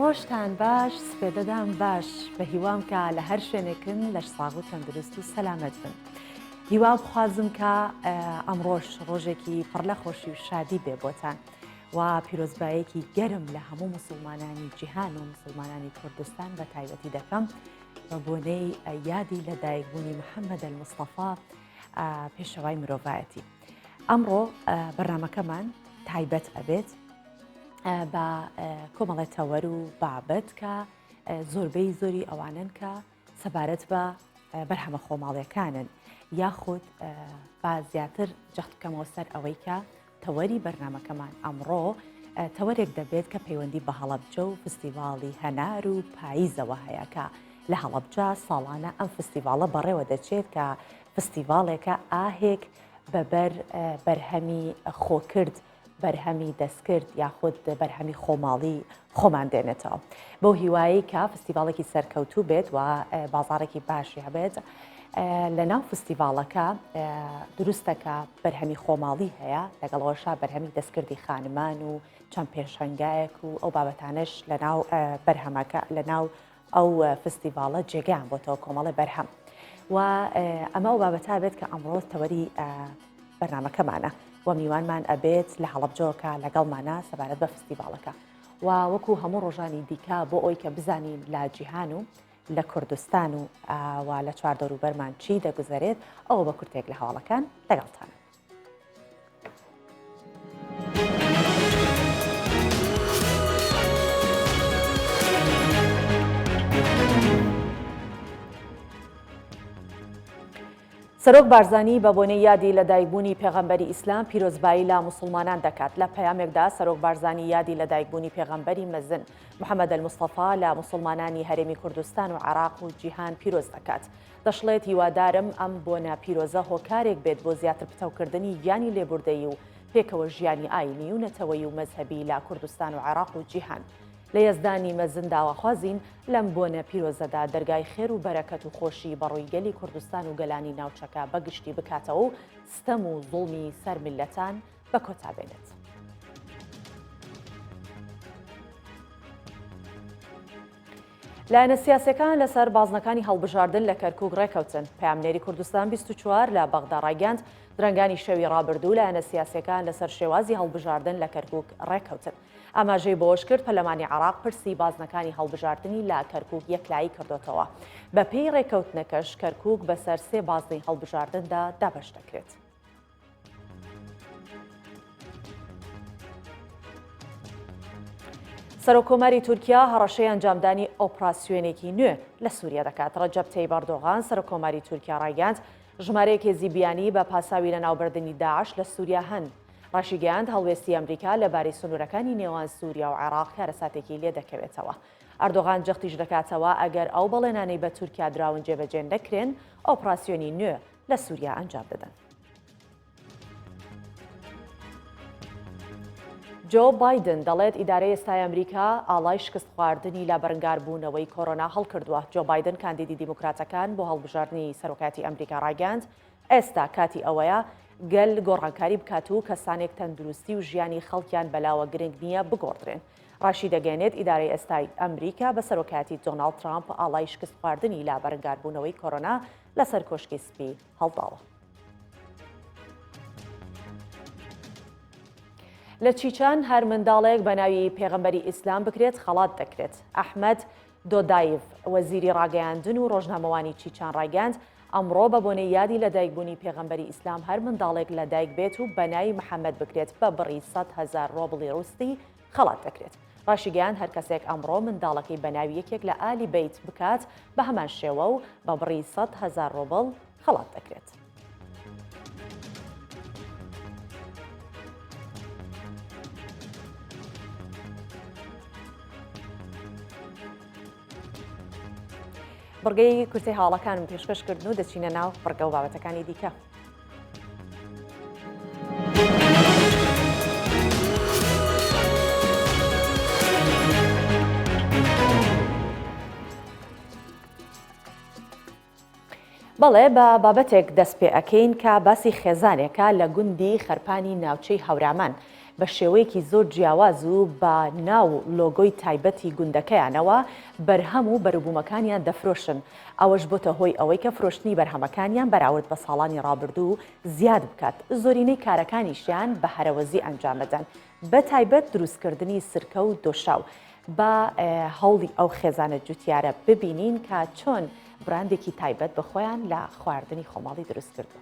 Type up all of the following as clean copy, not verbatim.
ڕۆژتان باش سپێدەدان باش بە هیوام کە لە هەر شوێنێکن لەش ساغ و تەندروست و سەلامەت بن. هیوا بخوازم کە ئەمڕۆژ ڕۆژێکی پڕ لە خۆشی و شادی بێ بۆتان و پیرۆزبایەکی گەرم لە هەموو مسلمانانی جیهان و مسلمانانی کوردستان بە تایبەتی دەکەم بە بۆنەی یادی لەدایکبوونی محەممەد المستەفا پێشەوای مرۆڤایەتی. ئەمڕۆ بەرنامەکەمان تایبەت ئەبێت بە کۆمەڵێتەوەر و بابەت کە زۆربەی زۆری ئەوانن کە سەبارەت بە بەرهەمە خۆماڵیەکانن یاخود با زیاتر جەختکەمەوە سەر ئەوەی کە تەوەری بەرنامەکەمان ئەمڕۆ تەوەرێک دەبێت کە پەیوەندی بە هەڵەبجە و فستیڤاڵی هەنار و پاییزەوە هەیە کە لە هەڵەبجە ساڵانە ئەم فستیڤاڵە بەڕێوە دەچێت کە فستیڤاڵێکە ئاهێک بەبەر بەرهەمی خۆکرد بەرهەمی دەستکرد یاخود بەرهەمی خۆماڵی خۆمان دێنێتەوە بەو هیوایی کە فستیڤاڵێکی سەرکەوتوو بێت و بازارێکی باشی هەبێت. لە ناو فستیڤاڵەکە دروستەکە بەرهەمی خۆماڵی هەیە لەگەڵەوەشا بەرهەمی دەستکردی خانمان و چەند پێشەنگایەک و ئەو بابەتانش لە ناو بەرهەمەکە لە ناو ئەو فستیڤاڵە جێگەیان بۆتەوە کۆمەڵی بەرهەم و ئەمە ئەو بابەتا بێت کە ئەمڕۆ تەوەری بەرنامەکەمانە و میوانمان ئەبێت لە هەڵەبجەوەکە لەگەڵمانە سەبارەت بە فستیڤاڵەکە و وەکو هەموو ڕۆژانی دیکە بۆ ئەوی کە بزانین لە جیهان و لە کوردستان و لە چواردەوروبەرمان چی دەگوزارێت ئەوە بە کورتێک لە هەواڵەکان لەگەڵتانە. سەرۆک بارزانی بە بۆنەی یادی لەدایکبوونی پێغەمبەری ئیسلام پیرۆزبایی لە مسلمانان دەکات. لە پەیامێکدا سەرۆک بارزانی یادی لەدایکبوونی پێغەمبەری مەزن محەممەد المستەفا لە مسلمانانی هەرێمی کوردستان و عێراق و جیهان پیرۆز دەکات. دەشڵێت هیوادارم ئەم بۆنە پیرۆزە هۆکارێک بێت بۆ زیاتر پتەوکردنی گیانی لێبوردەیی و پێکەوە ژیانی ئاینی و نەتەوەی و مەزهەبی لە کوردستان و عێراق و جیهان. لە یەزدانی مەزن داواخوازین لەم بۆنە پیرۆزەدا دەرگای خێر و بەرەکەت و خۆشی بەڕووی گەلی کوردستان و گەلانی ناوچەکە بەگشتی بکاتەوە و ستەم و زوڵمی سەر میلەتان بە کۆتا بێنێت. لایەنە سیاسیەکان لەسەر بازنەکانی هەڵبژاردن لە کەرکووک ڕێکەوتن. پەیامنێری کوردستان 24 لە بەغدا ڕایگەاند درەنگانی شەوی ڕابردوو لایەنە سیاسیەکان لەسەر شێوازی هەڵبژاردن لە کەرکووک ڕێکەوتن. ئاماژەی بۆش کرد پەرلەمانی عێراق پرسی بازنەکانی هەڵبژاردننی لە کەرکووک یەکلایی کردوتەوە. بە پێی ڕێکەوتنەکەش کەرکووک بەسەر 3 بازنەی هەڵبژاردندا دابەش دەکرێت. سەرۆکۆماری تورکیا هەڕەشەی ئەنجامدانی ئۆپراسیۆنێکی نوێ لە سووریا دەکات. ڕەجەب تەیب ئەردۆغان سەرۆکۆماری تورکیا ڕایگەاند ژمارەیەک هێزی بیانی بە پاساوی لە ناوبردننی داعش لە سووریا هەن. ڕاشیگەاند هەڵوێستی ئەمریکا لەبارەی سنوورەکانی نێوان سووریا و عێراق کارەساتێکی لێ دەکەوێتەوە. ئەردۆغان جەختیش دەکاتەوە ئەگەر ئەو بەڵێنانەی بە تورکیا دراون جێبەجێ نەکرێن ئۆپراسیۆنی نوێ لە سووریا ئەنجام بدەن. جۆ بایدن دەڵێت ئیدارەی ئێستای ئەمریکا ئاڵای شکست خواردنی لە بەرەنگاربوونەوەی کۆرۆنا هەڵکردووە. جۆ بایدن کاندیدی دیموکراتەکان بۆ هەڵبژاردننی سەرۆکاتی ئەمریکا ڕایگەاند ئێستا کاتی ئەوەیە گەل گۆڕانکاری بکات و کەسانێک تەندروستی و ژیانی خەڵکیان بەلاوە گرنگ نییە بگۆڕدرێن. ڕاشی دەگەێنێت ئیدارەی ئێستای ئەمریکا بە سەرۆکاتی دۆناڵد ترامپ ئاڵای شکست خواردنی لە بەرەنگاربوونەوەی کۆرۆنا لەسەر کۆشکی سپی هەڵداوە. لە چیچان هەر منداڵێک بە ناوی پێغەمبەری ئیسلام بکرێت خەڵات دەکرێت. ئەحمەد دۆدایڤ وەزیری ڕاگەیاندن و ڕۆژنامەوانی چیچان ڕایگەاند ئەمڕۆ بە بۆنەی یادی لەدایکبوونی پێغەمبەری ئیسلام هەر منداڵێک لەدایک بێت و بە ناوی محەممەد بکرێت بە بڕی 100,000 ڕۆبڵی ڕووستی خەڵات دەکرێت. ڕاشیگەیاند هەر کەسێک ئەمڕۆ منداڵەکەی بە ناوی یەکێک لە ئالی بیت بکات بە هەمان شێوە و بە بڕی 100,000 ڕۆبڵ خەڵات دەکرێت. بڕگەی کورسی هاوڵەکانم پێشکەشکردن و دەچینە ناو بڕگە و بابەتەکانی دیکە. بەڵێ بە بابەتێک دەست پێ ئەەکەین کە باسی خێزانێکە لە گوندی خەرپانی ناوچەی هەورامان بە شێوەیەکی زۆر جیاواز و بە ناو لۆگۆی تایبەتی گوندەکەیانەوە بەرهەم و بەروبوومەکانیان دەفرۆشن. ئەوەش بۆتە هۆی ئەوەی کە فرۆشتنی بەرهەمەکانیان بەراورد بە ساڵانی ڕابردوو زیاد بکات. زۆرینەی کارەکانیشیان بە هەرەوەزی ئەنجام بدەن، بە تایبەت دروستکردنی سرکە و دۆشاو. بە هەوڵی ئەو خێزانە جوتیارە ببینین کە چۆن براندێکی تایبەت بە خۆیان لە خواردنی خۆماڵی دروست کردووە.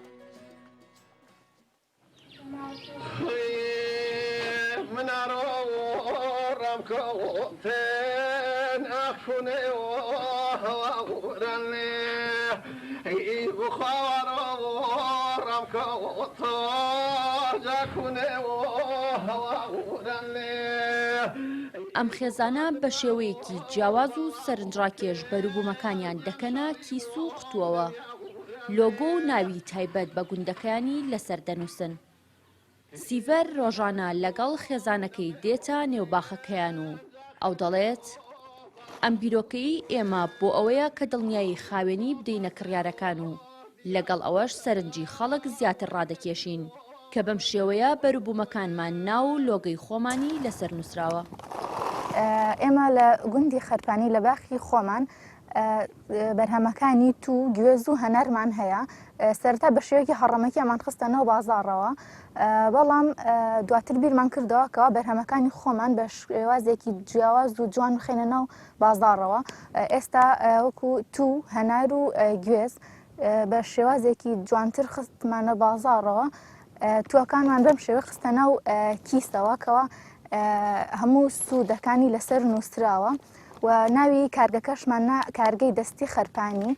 ئەم خێزانە بە شێوەیەکی جیاواز و سەرنجڕاکێش بەروبوومەکانیان دەکەنە کیس و قوتووەوە. لۆگۆ و ناوی تایبەت بە گوندەکانی لەسەر دەنووسن. سیڤەر ڕۆژانە لەگەڵ خێزانەکەی دێتە نێوباخەکەیان و ئەو دەڵێت ئەم بیرۆکەی ئێمە بۆ ئەوەیە کە دڵنیایی خاوێنی بدەینە کڕیارەکان و لەگەڵ ئەوەش سەرنجی خەڵک زیاتر ڕادەکێشین کە بەم شێوەیە بەروبوومەکانمان ناو لۆگەی خۆمانی لەسەر نووسراوە. ئێمە لە گوندی خەرپانی لە باخی خۆمان بەرهەمەکانی تو گوێز و هەنەرمان هەیە. سەرەتا بە شێوەیەکی هەڕەمەکی ئەمان خستەنەوە بازاڕەوە، بەڵام دواتر بیرمان کردەوە کەەوە بەرهەمەکانی خۆمان بە شێوازێکی جیاواز و جوان بخێنە ناو بازاڕەوە. ئێستا وەکو تو هەنار و گوێز بە شێوازێکی جوانتر خستمانە بازاڕەوە. تووەکانمان بەم شێوە خستە ناو کیسەوە کەەوە هەموو سوودەکانی لەسەر نووسراوە و ناوی کارگەکەشمان کارگەی دەستی خەرپانی.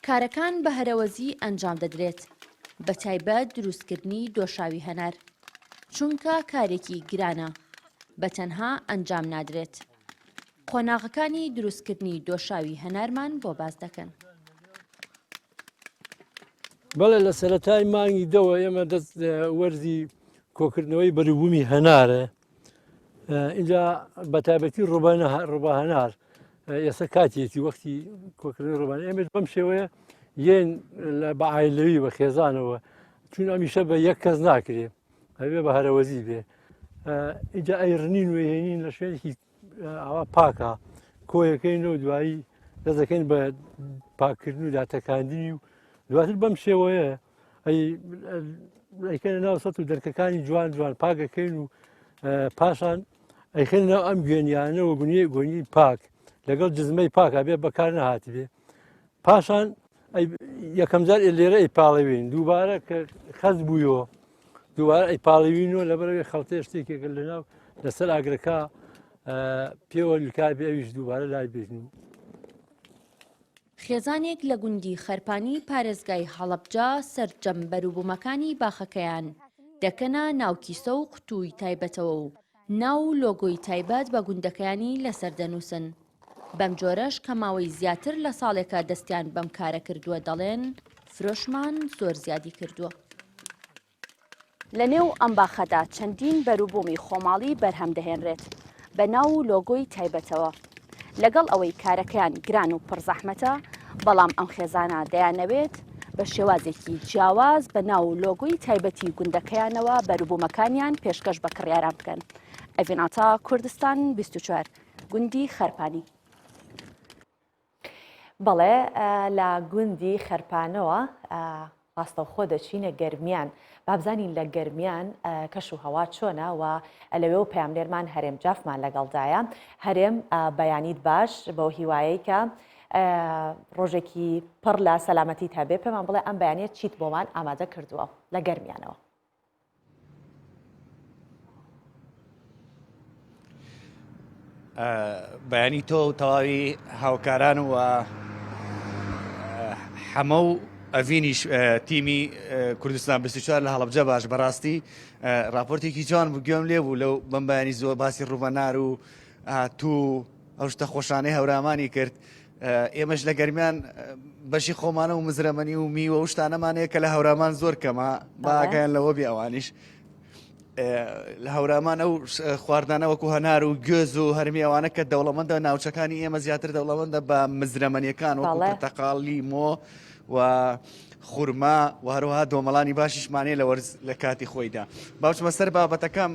کارەکان بە هەرەوەزی ئەنجام دەدرێت، بە تایبەت دروستکردنی دۆشاوی هەنار، چونکە کارێکی گرانە بە تەنها ئەنجام نادرێت. قۆناغەکانی دروستکردنی دۆشاوی هەنارمان بۆ باز دەکەن. بەڵێ لە سەرەتای مانگی دەوە ئێمە دەست وەرزی کۆکردنەوەی بەروبوومی هەنارە. اینجا بەتابەتی ڕۆبا هەنار ئێستا کاتێتی وەختی کۆکردنەوەی ڕۆبانە ئێمە بەم شێوەیە یەن بە عایلەوی بە خێزانەوە، چون ئەمیشە بە یەک کەس ناکرێ، هەبێ بە هەرەوەزی بێ. اینجا ئەیڕنین و هێنین لە شوێنێکی ئاوا پاکە، کۆیەکەینەوە دوایی دەست دەکەین بە پاکردن و داتەکاندنی و دواتر بەم شێوەیە ئەیکەنە ناو سەت و دەرکەکانی جوان جوان پاکەکەین و پاشان ئەیخێنە ناو ئەم گوێنیانەوە گونی پاک لەگەڵ جزمەی پاکە بێ بەکار نەهاتی بێ. پاشان یەکەم جار لێرە ئەیپاڵەوین، دووبارە کە خەز بوویەوە دووبارە ئەیپاڵەوینەوە لەبەرەوەی خەڵتەیە شتێکێکە لەناو لەسەر ئاگرەکە پێوە لکار بێ ئەویش دووبارە لای بێژن. خێزانێک لە گوندی خەرپانی پارێزگای هەڵەبجە سەرجەم بەروبوومەکانی باخەکەیان دەکەنە ناوکیسە و قوتووی تایبەتەوە و ناو لۆگۆی تایبەت بە گوندەکانی لەسەر دەنووسن. بەم جۆرەش کە ماوەی زیاتر لە ساڵێکە دەستیان بەم کارە کردووە دەڵێن فرۆشمان زۆر زیادی کردووە. لە نێو ئەم باخەدا چەندین بەروبوومی خۆماڵی بەرهەم دەهێنرێت بە ناو لۆگۆی تایبەتەوە. لەگەڵ ئەوەی کارەکەیان گران و پڕزەحمەتە، بەڵام ئەم خێزانە دەیانەوێت بە شێوازێکی جیاواز بە ناو لۆگۆی تایبەتی گوندەکەیانەوە بەروبوومەکانیان پێشکەش بە کڕیاران بکەن. ئەڤێناتا کوردستان 24 گوندی خەرپانی. بەڵێ لە گوندی خەرپانەوە ڕاستەوخۆ دەچینە گەرمیان، بابزانین لە گەرمیان کەش و هەوا چۆنە و لەوێ و پەیامنێرمان هەرێم جافمان لەگەڵدایە. هەرێم بەیانیت باش بەو هیوایەی کە ڕۆژێکی پڕ لە سەلامەتی هەبێ، پێمان بڵێ ئەم بەیانێت چیت بۆمان ئامادە کردووە لە گەرمیانەوە. بەیانی تۆ و تەواوی هاوکاران و هەمە و ئەڤینیش تیمی کوردستان 24 لە هەڵەبجە باش بەڕاستی راپۆرتێکی جوان بوو، گوێم لێ بوو لەو بەم بەیانی زۆر باسی ڕووبەنار و تو ئەو شتە خۆشانەی هەورامانی کرد. ئێمەش لە گەرمیان بەشی خۆمانە و مزرەمەنی و میوە و شتانەمانەیە کە لە هەورامان زۆر کەمە، باگەیان لەوە بێ ئەوانیش لە هەورامان ئەو خواردانە وەکو هەنار و گوێز و هەرمی ئەوانە کە دەوڵەمەندە ناوچەکانی ئێمە زیاتر دەوڵەمەندە بە مزرەمەنیەکان وەکو پرتەقاڵ، لیمۆ و خورما و هەروەها دۆمەڵانی باشیشمانەیە لە وەرز لە کاتی خۆیدا. باوچمە سەر بابەتەکەم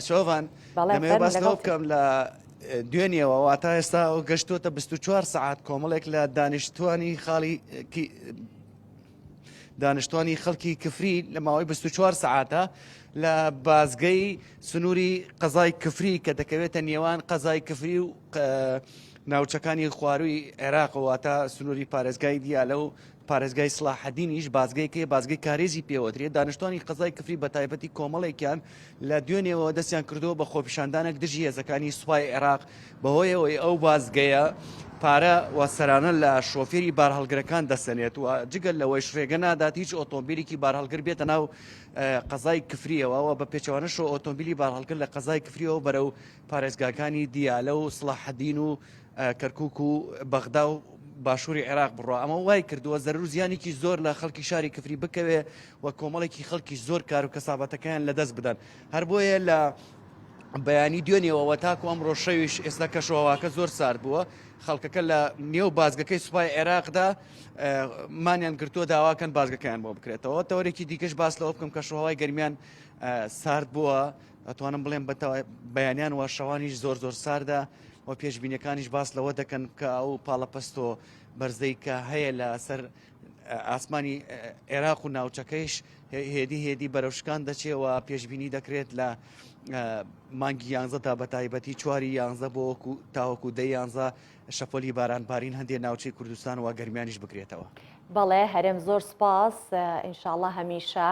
شۆڤان دەمەوێت باس لەوە بکەم لە دوێنیەوە واتە ئێستا گەشتوتە 24 سعات کۆمەڵێک لە دانیشتوانی خەڵکی کفری لە ماوەی 24 سعاتە لە بازگەی سنووری قەزای کفری کە دەکەوێتە نێوان قەزای کفری و ناوچەکانی خواروی عێراقەوەتە سنووری پارێزگای دیالە و پارێزگای سلاحەدینیش بازگەیکە بازگەی کارێزی پێوەترێت دانیشتوانی قەزای کفری بە تایبەتی کۆمەڵێکیان لە دوێنێەوە دەستیان کردەوە بە خۆپیشاندانێک دژی هێزەکانی سوپای عێراق بەهۆیەوەی ئەو بازگەیە پارە وەسەرانە لە شۆفێری بارهەڵگرەکان دەسەنێت و جگەل لەوەی شوێگە نادات هیچ ئۆتۆمبیلێکی بارهەڵگر بێتە ناو قەزای کفریەوە بە پێچەوانەشەوە ئۆتۆمبیلی بارهەڵگر لە قەزای کفریەوە بەرەو پارێزگاکانی دیالە و سڵاحەدین و کەرکووک و بەغدا و باشووری عێراق بڕۆ. ئەمە وای کردووە زەرور زیانێکی زۆر لە خەڵکی شاری کفری بکەوێ و کۆمەڵێکی خەڵکی زۆر کار و کەسابەتەکەیان لەدەست بدەن. هەر بۆیە لە بەیانی دوێنێەوە تاکو ئەمڕۆ شەویش ئێستا کەشەواکە زۆر سارد بووە خەڵکەکە لە نێو بازگەکەی سوپای عێراقدا مانیان گرتووە داواکەن بازگەکەیان بۆ بکرێتەوە. تەوەرێکی دیکەش باس لەوە بکەم کە شەوای گەرمیان سارد بووە ئەتوانم بڵێم بەیانیان و شەوانیش زۆر ساردە و پێشبینیەکانیش باس لەوە دەکەن کە ئەو پاڵەپەستۆ بەرزەی کە هەیە لە سەر ئاسمانی عێراق و ناوچەکەیش هێدی بەرەوشکان دەچێەوە پێشبینی دەکرێت لە مانگی 11 تا بە تایبەتی 4 بۆ تاوەکو 11 شەپۆلی بارانبارین هەندێک ناوچەی کوردستان و گەرمیانیش بکرێتەوە. بەڵێ هەرێم زۆر سپاس ئینشاءڵڵا هەمیشە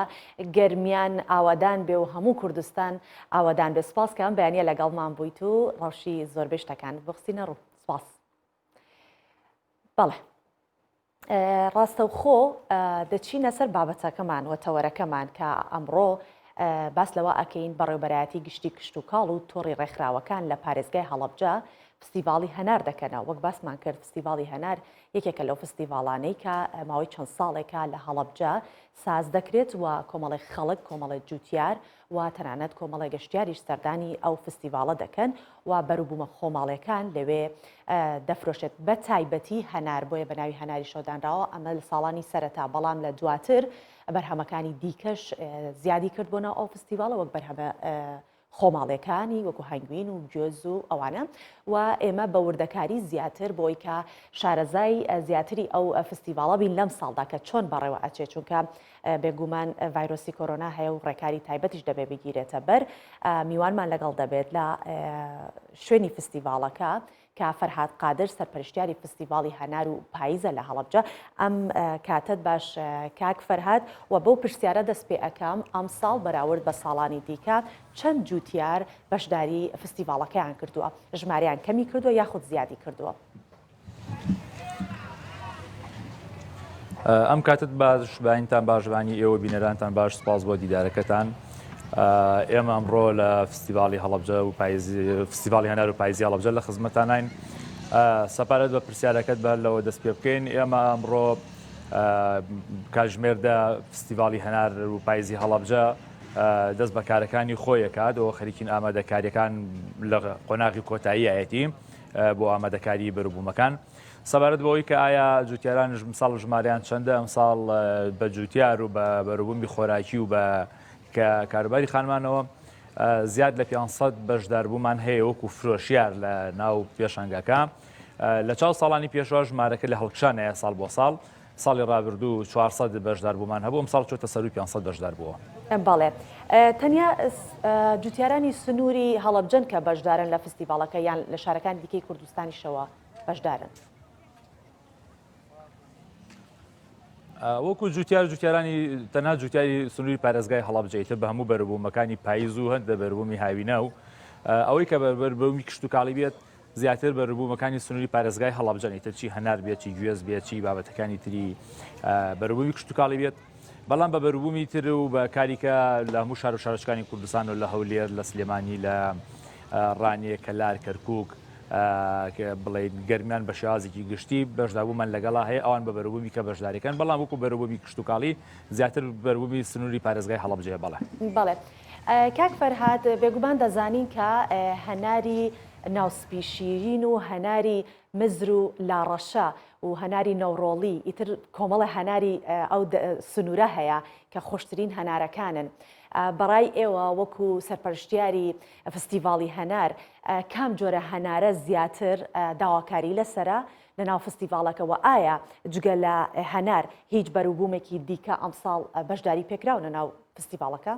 گەرمیان ئاوادان بێ و هەموو کوردستان ئاوادان بێ. سپاس کە ئەم بەیانیە لەگەڵمان بوویت و ڕەوشی زۆربەی شتەکان بخستینە ڕوو. سپاس. بەڵێ ڕاستەوخۆ دەچینە سەر بابەتەکەمان و تەوەرەکەمان کە ئەمڕۆ باس لەوە ئەکەین بەڕێوەبەرایەتی گشتی کشت و کاڵ و تۆڕی ڕێکخراوەکان لە پارێزگای هەڵەبجە فستیڤاڵی هەنار دەکەنەوە. وەک باسمان کرد فستیڤاڵی هەنار یەکێکە لەو فستیڤاڵانەی کە ماوەی چەند ساڵێکە لە هەڵەبجە ساز دەکرێت و کۆمەڵی خەڵک کۆمەڵی جوتیار و تەنانەت کۆمەڵی گەشتیاریش سەردانی ئەو فستیڤاڵە دەکەن و بەروبوومە خۆماڵیەکان لەوێ دەفرۆشێت بە تایبەتی هەنار بۆیە بە ناوی هەناری شۆدانراوە. ئەمە لە ساڵانی سەرەتا بەڵام لە دواتر بەرهەمەکانی دیکەش زیادی کردبوونە ئەو فستیڤاڵە وەک بەرهەمە خۆماڵیەکانی وەکو هەنگوین و گوێز و ئەوانە و ئێمە بە وردەکاری زیاتر بۆی کە شارەزای زیاتری ئەو فستیڤاڵە بین لەم ساڵدا کە چۆن بەڕێوە ئەچێت چونکە بێگومان ڤایرۆسی کۆرۆنا هەیە و ڕێکاری تایبەتیش دەبێ بگیرێتە بەر. میوانمان لەگەڵ دەبێت لە شوێنی فستیڤاڵەکە کە فەرهاد قادر سەرپەرشتیاری فستیڤاڵی هەنار و پاییزە لە هەڵەبجە. ئەم کاتت باش کاک فەرهاد و بەو پرسیارە دەست پێ ئەەکەم ئەم ساڵ بەراورد بە ساڵانی دیکە چەند جوتیار بەشداری فستیڤاڵەکەیان کردووە؟ ژماریان کەمی کردووە یاخود زیادی کردووە؟ ئەم کاتت باش باینتان باشبانی ئێوە بینەرانتان باش سپاس بۆ دیدارەکەتان. ئێمە ئەمڕۆ لە فستیڤاڵی هەڵەبجە و فستیڤاڵی هەنار و پاییزی هەڵەبجە لە خزمەتانین. سەپارەت بە پرسیارەکەت بە لەوە دەست پێ بکەین. ئێمە ئەمڕۆ کاتژمێردا فستیڤاڵی هەنار و پاییزی هەڵەبجە دەست بە کارەکانی خۆیەکات و خەریکین ئامادەکاریەکان لە قۆناغی کۆتاییەتی بۆ ئامادەکاری بەروبوومەکان. سەبارەت بەوەی کە ئایا جوتیاران ئەمساڵ ژمارەیان چەندە، ئەمساڵ بە جوتیار و بە بەروبوومی خۆراکی و بە کاروباری خانمانەوە زیاد لە 500 بەشداربوومان هەیە وەکو فرۆشیار لە ناو پێشەنگەکە. لە چاو ساڵانی پێشەوە ژمارەکە لە هەڵکشانەیە ساڵ بۆ ساڵ. ساڵی ڕابردوو 400 بەشداربوومان هەبوو، ئەم ساڵ چۆتە سەر 500 بەشدار بووە. بەڵێ تەنیا جوتیارانی سنووری هەڵەبجەن کە بەشدارن لە فستیڤاڵەکە یان لە شارەکان دیکەی کوردستانیشەوە بەشدارن؟ وەکو جوتیارانی تەنها جوتیاری سنووری پارێزگای هەڵەبجەیتر بە هەموو بەروبوومەکانی پاییز و هەندە بەروبوومی هاوینە و ئەوەی کە بەروبوومی کشت و کاڵی بێت زیاتر بەروبوومەکانی سنووری پارێزگای هەڵەبجەنیتر چی هەنار بێت چی گوێز بێت چی بابەتەکانی تری بەروبوومی کشت و کاڵی بێت. بەڵام بە بەروبوومی تر و بە کاریکە لە هەموو شار و شارچکانی کوردستان و لە هەولێر لە سلێمانی لە ڕانیە کەلار کەرکووک بڵێ گەرمیان بە شێوازێکی گشتی بەشداربوومان لەگەڵا هەیە ئەوان بە بەروبوومی کە بەشداریەکەن. بەڵام وەکو بەروبوومی کشت و کاڵی زیاتر بەروبوومی سنووری پارێزگای هەڵەبجەیە. بەڵێ کاک فەرهاد بێگومان دەزانین کە هەناری ناوسپی شیرین و هەناری مزر و لاڕەشە و هەناری نەوڕۆڵی ئیتر کۆمەڵە هەناری ئەو سنوورە هەیە کە خۆشترین هەنارەکانن. بەڕای ئێوە وەکو سەرپەرشتیاری فستیڤاڵی هەنار کام جۆرە هەنارە زیاتر داواکاری لەسرە لە ناو فستیڤاڵەکەەوە؟ ئایا جگە لە هەنار هیچ بەروبوومێکی دیکە ئەمساڵ بەشداری پێکراون لە ناو فستیڤاڵەکە؟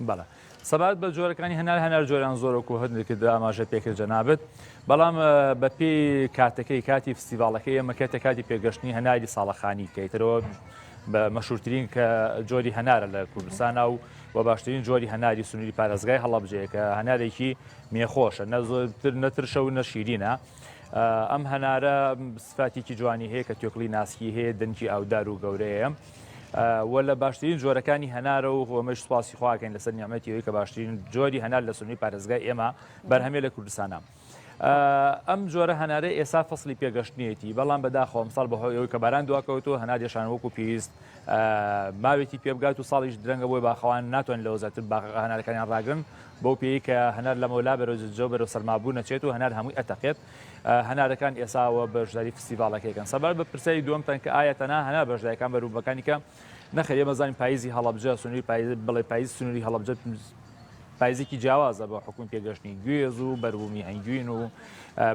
بەڵێ سەبات بە جۆرەکانی هەنار جۆران زۆرەکو هەندێک ئاماژە پێکرد جەنابێت، بەڵام بە پێی کاتەکەی کاتی فستیڤاڵەکەی ئێمە کاتە کاتی پێگەشتنی هەناری ساڵەخانی کەیترەوە بە مەشهورترین کە جۆری هەنارە لە کوردستانە و باشترین جۆری هەناری سنووری پارێزگای هەڵەبجەیە کە هەنارێکی مێخۆشە، نە زۆرتر نەترشە و نەشیرینە. ئەم هەنارە سفاتێکی جوانی هەیە کە تۆکڵی ناسکی هەیە، دەنگی ئاودار و گەورەیە وە لە باشترین جۆرەکانی هەنارە و خۆمەش سوپاسی خواکەین لەسەر نیعمەتیەوەی کە باشترین جۆری هەنار لە سنووری پارێزگای ئێمە بەرهەمێ لە کوردستانە. ئەم جۆرە هەنارە ئێستا فەسڵی پێگەشتنیەتی، بەڵام بەداخەوە ئەمساڵ بەهۆی ئەوەی کە باران دواکەوتەوە هەناریشان وەکو پێویست ماوێتی پێبگات و ساڵیش درەنگە بۆی باخەوان ناتوانن لەوە زیاتر هەنارەکانیان ڕاگرن بەو پێی کە هەنار لە مەولا بەرەوجۆ بەرەو سەرمابوو نەچێت و هەنار هەمووی ئەتەقێت. هەنارەکان ئێساوە بەشداری فستیڤاڵەکەیەکەن. سەبار بە پرسیاری دووەمتان کە ئایا تەنها هەنار بەشداریەکان بەروبەکانی کە نەخێ ئێمەزانین پاییزی هەڵەبجە سنووری بڵێ پاییز سنووری هەڵەبجە پایزێکی جیاوازە بە حکوم پێگەشتنی گوێز و بەربوومی هەنگوین و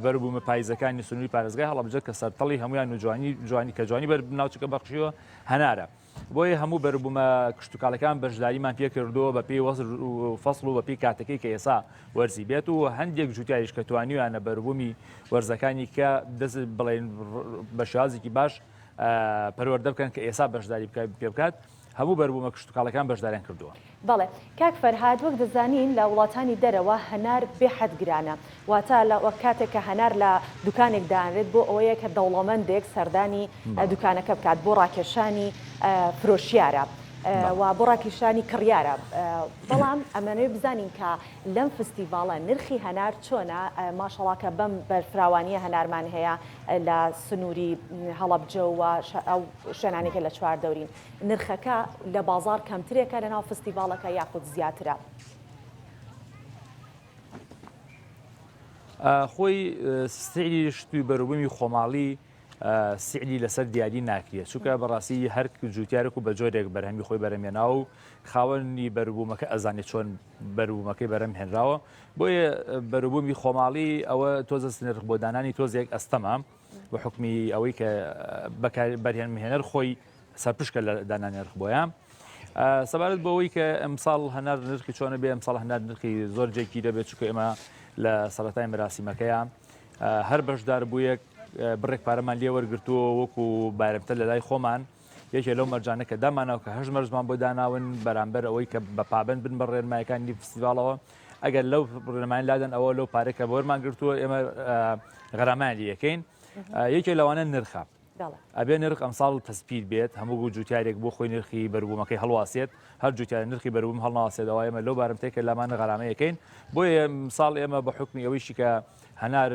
بەربوومە پایزەکانی سنووری پارێزگای هەڵەبجە کە سەرتەڵی هەمویان و جوانی کە جوانی ناوچەکە بەخشیوە هەنارە. بۆیە هەموو بەربوومە کشتتوکاڵەکان بەشداریمان پێکردەوە بە پێی وەزر و فەسڵ و بە پێی کاتەکەی کە ئێسا وەرزی بێت و هەندێک جوتیاریش کە توانیویانە بەربوومی وەرزەکانی کە دەست بڵێن بە شێوازێکی باش پەروەردە بکەن کە ئێسا بەشداری پێ بکات، هەموو بەربوومە کشتتوکاڵەکان بەشداریان کردووە. بەڵێ کاک فەرهاد، وەک دەزانین لە وڵاتانی دەرەوە هەنار بێحەد گرانە، واتە وەک کاتێک کە هەنار لە دوکانێک دانرێت بۆ ئەوەیە کە دەوڵەمەندێک سەردانی دوکانەکە بکات بۆ ڕاکێشانی فرۆشیارە و بۆ ڕاکێشانی کڕیارە. بەڵام ئەمەنوێ بزانین کە لەم فستیڤاڵە نرخی هەنار چۆنە؟ ماشەڵڵا کە بەم بەرفراوانیە هەنارمان هەیە لە سنووری هەڵەبجە و ئەو شوێنانێکە لە چواردەورین، نرخەکە لە بازار کەمترێکە لە ناو فستیڤاڵەکە یاخود زیاترە؟ خۆی سعری شتوی بەروبوومی خۆماڵی سعری لەسەر دیاری ناکرێت، چونکە بەڕاستی هەر جوتیارێک و بە جۆرێک بەرهەمی خۆی بەرەمێنا و خاوەنی بەروبوومەکە ئەزانێت چۆن بەروبوومەکەی بەرەم هێنراوە. بۆیە بەروبوومی خۆماڵی ئەوە تۆزە نرخ بۆ دانانی تۆزێک ئەستەما بە حکمی ئەوەی کە بەرهێنمهێنەر خۆی سەرپشکە لە دانانی نرخ بۆیە. سەبارەت بەوەی کە ئەمساڵ هەنار نرخی چۆنە بێ، ئەمساڵ هەنار نرخی زۆر جێکی دەبێت، چونکە ئێمە لە سەرەتای مەراسیمەکەیە هەر بەشدار بوویەک بڕێک پارەمان لێ وەرگرتووە وەکو بارەمتە لە لای خۆمان. یەکێ لەو مەرجانە کە دامانەوە کە هەژ مەرجمان بۆ داناون بەرامبەر ئەوەی کە بە پابند بن بە ڕێنمایەکانی فستیڤاڵەوە، ئەگەر لەو ڕێنمایان لادەن ئەوە لەو پارێکە بە وەرمان گرتووە ئێمە غەرامان لێ یەکەین. یەکێ لەوانە نرخە، ئەبێ نرخ ئەمساڵ تەسپید بێت، هەموو جوتیارێک بۆ خۆی نرخی بەروبوومەکەی هەڵواسێت، هەر جوتیار نرخی بەروبووم هەڵناسێتەوە. ئێمە لەو بارەمتێکە لەمانە غەرامەیەکەین. بۆیە ساڵ ئێمە بە حکمی ئەوەیشی کە هەنار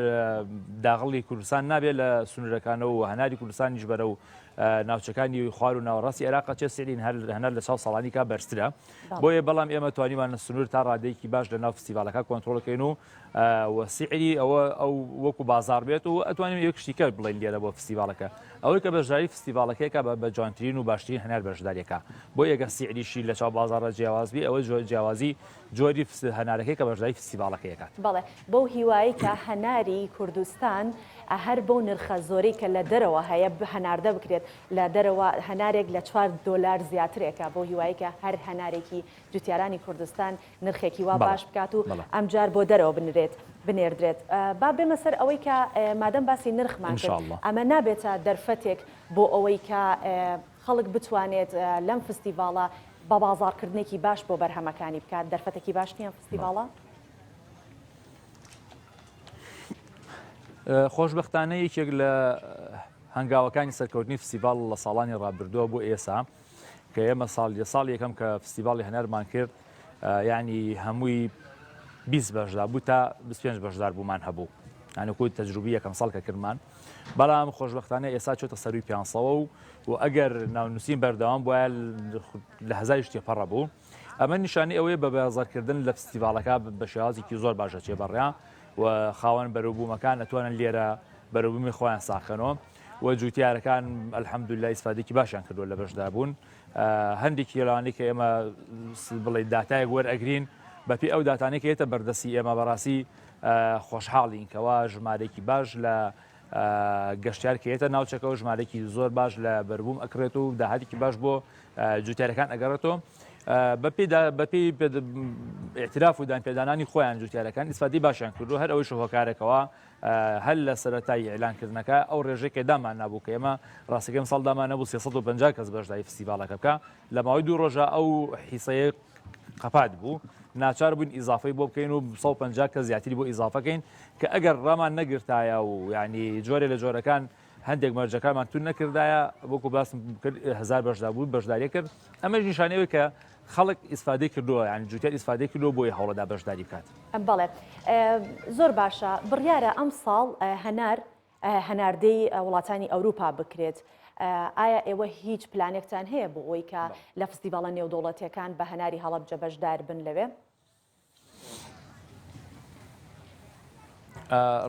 داغڵی کوردستان نابێت لە سنوورەکانەوە و هەناری کوردستانیش بەرە و ناوچەکانی خوار و ناوەڕاستی عێراق چێ سعرین هەنار لە چاو ساڵانی کا بەرزترە. بۆیە بەڵام ئێمە توانیمان سنوور تا ڕادەیەکی باش لە ناو فستیڤالەکە کۆنتڕۆڵەکەین و سعری ئەوە ئەو وەکو بازار بێت و ئەتوانین یەک شتیکە بڵێن لێرە بۆ فستیڤالەکە، ئەوەی کە بەشداری فستیڤالەکەیەکە بە جوانترین و باشترین هەنار بەشداریەکە. بۆ ئەگەر سعریشی لە چاو بازارە جیاوازبی، ئەوە جیاوازی جۆری هەنارەکەی کە بەشداری فستیڤالەکەیەکات. بەڵێ بەو هیوایی کە هەناری کوردستان هەر بۆ نرخە زۆری کە لە دەرەوە هەیە هەناردە بکرێت، لە دەرەوە هەنارێک لە $4 زیاترێکە، بۆ هیوایی کە هەر هەنارێکی جوتیارانی کوردستان نرخێکی وا باش بکات و ئەمجار بۆ دەرەوە بنێردرێت. با بێمە سەر ئەوەی کە مادەم باسی نرخمان کرد، ئەمە نابێتە دەرفەتێک بۆ ئەوەی کە خەڵک بتوانێت لەم فستیڤاڵە بە بازارکردنێکی باش بۆ بەرهەمەکانی بکات. دەرفەتێکی باش نییە فستیڤاڵە؟ خۆشبەختانە یەکێک لە هەنگاوەکانی سەرکەوتنی فستیڤاڵ لە ساڵانی ڕابردووە بۆ ئێسا کە ئێمە ساڵ یەکەم کە فستیڤاڵی هەنارمان کرد، ینی هەمووی 20 بەشدار بوو تا 25 بەشدار بوومان هەبوو، یانیکوی تەجروبی یەکەم ساڵ کە کردمان. بەڵام خۆشبەختانە ئێستا چۆتە سەروی 500 و ئەگەر ناونووسین بەردەوام بواە لە 1000 شتی پەڕە بوو. ئەمە نیشانی ئەوەیە بە بازارکردن لە فستیڤاڵەکە بە شێوازێکی زۆر باشە چێبەڕیان و خاوەن بەروبوومەکان ئەتوانن لێرە بەروبوومی خۆیان ساخەنەوە و جوتیارەکان ئەلحەمدولای ئیسفادێکی باشیان کردووە لە بەشدا بوون. هەندێکی لەوانەی کە ئێمە بڵێ داتایەک وەرئەگرین بەپی ئەو داتانەی کە هێتە بەردەسی ئێمە بەڕاستی خۆشحاڵین کەوا ژمارەیەکی باش لە گەشتیار کێتە ناوچەکە و ژمارەی زۆر باش لە بەربووم ئەکرێت و داهاتێکی باش بۆ جوتیارەکان ئەگەڕێتەوە بەپی ئاعتراف و دانپێدانانی خۆیان جوتیارەکان ئیسفادی باشیان کردو هەر ئەوەی شوهۆکارێکەوە هەر لە سەرەتای ئێلانکردنەکە ئەو ڕێژەیەکە دامان نبوو کە ئێمە ڕاستەکەم ساڵدامان نەبوو 350 کەس بەشداری فستیڤالەکە بکە لە ماوەی 2 ڕۆژە ئەو حیسەیە قەپات بوو ناچار بووین ئیزافەی بۆ بکەین و 150 کە زیاتری بۆ ئیزافەکەین کە ئەگەر ڕامان نەگرتایە و ینی جۆرێ لە جۆرەکان هەندێک مەرجەکانمان تون نەکردایە بۆکو باسم کرد 1000 بەشدا بوو بەشداری کرد ئەمەش نیشانەوەی کە خەڵک ئیسفادەی کردووە ینی جوتیار ئیسفادەی کردو بۆی هەوڵەدا بەشداری بکات. بەڵێ زۆر باشە بڕیارە ئەم ساڵ هەناردەی وڵاتانی ئەوروپا بکرێت. ئایا ئێوە هیچ پلانێکتان هەیە بۆ ئەوەی کە لە فستیڤاڵە نێودەوڵەتیەکان بە هەناری هەڵەبجە بەشدار بن لەوێ؟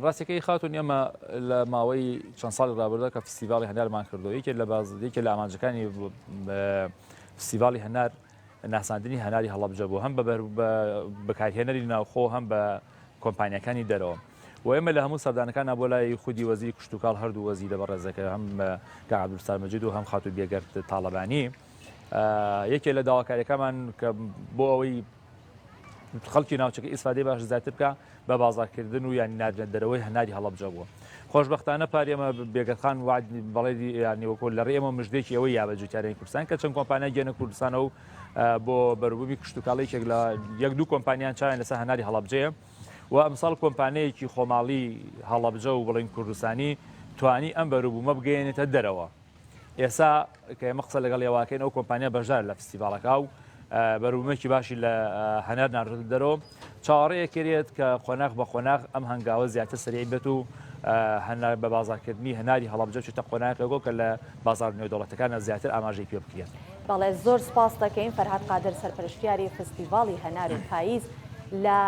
ڕاستەکەی خاتون ئێمە لە ماوەی چەند ساڵی ڕابردە کە فستیڤاڵی هەنارمان کردەوە یەکێک لە بازدێکی لە ئامانجەکانی فستیڤاڵی هەنار ناساندنی هەناری هەڵەبجە بوو هەم بەکارهێنەری ناوخۆ هەم بە کۆمپانیەکانی دەرەوە و ئێمە لە هەموو سەردانەکان بۆ لای خودی وەزیری کشتتوکاڵ هەردوو وەزیرە بە ڕێزەکە هەم کە عەبدولستار مەجید و هەم خاتون بێگەرد تاڵەبانی یەکێک لە داواکاریەکەمان کە بۆ ئەوەی خەڵکی ناوچەکە ئیسفادەی باش زیاتر بکە بە بازارکردن و یانی ناردنە دەرەوەی هەناری هەڵەبجە بووە. خۆشبەختانە پارێ ئێمە بێگەرخان وعد بەڵێ یانی وەکو لە ڕێ ئێمە مژدێکی ئەوەی یا بە جوتیارەی کوردستان کە چەند کۆمپانیا گەنە کوردستانە و بۆ بەروبوومی کشتتوکاڵێکێک لە 1-2 کۆمپانیان چاویان لەسەر هەناری هەڵەبجەیە و ئەمساڵ کۆمپانیایەکی خۆماڵی هەڵەبجە و بڵین کوردستانی توانی ئەم بەروبوومە بگەێنێتە دەرەوە. ئێستا کە ئێمە قسە لەگەڵ ێواکەین ئەو کۆمپانیا بەشدار لە فستیڤاڵەکە و بەروبوومێکی باشی لە هەنار ناردن دەرەوە چاوەڕێیە کرێت کە خۆناغ بە خۆناغ ئەم هەنگاوە زیاتر سریع بێت و هەنار بە بازارکردنی هەناری هەڵەبجە چێتە قۆناغێکەوە کە لە بازار نێودەوڵەتەکانە زیاتر ئاماژەی پێ بکرێت. بەڵێ زۆر سپاس دەکەین فەرهاد قادر سەرپەرشتیاری فستیڤاڵی هەنار و پاییز لە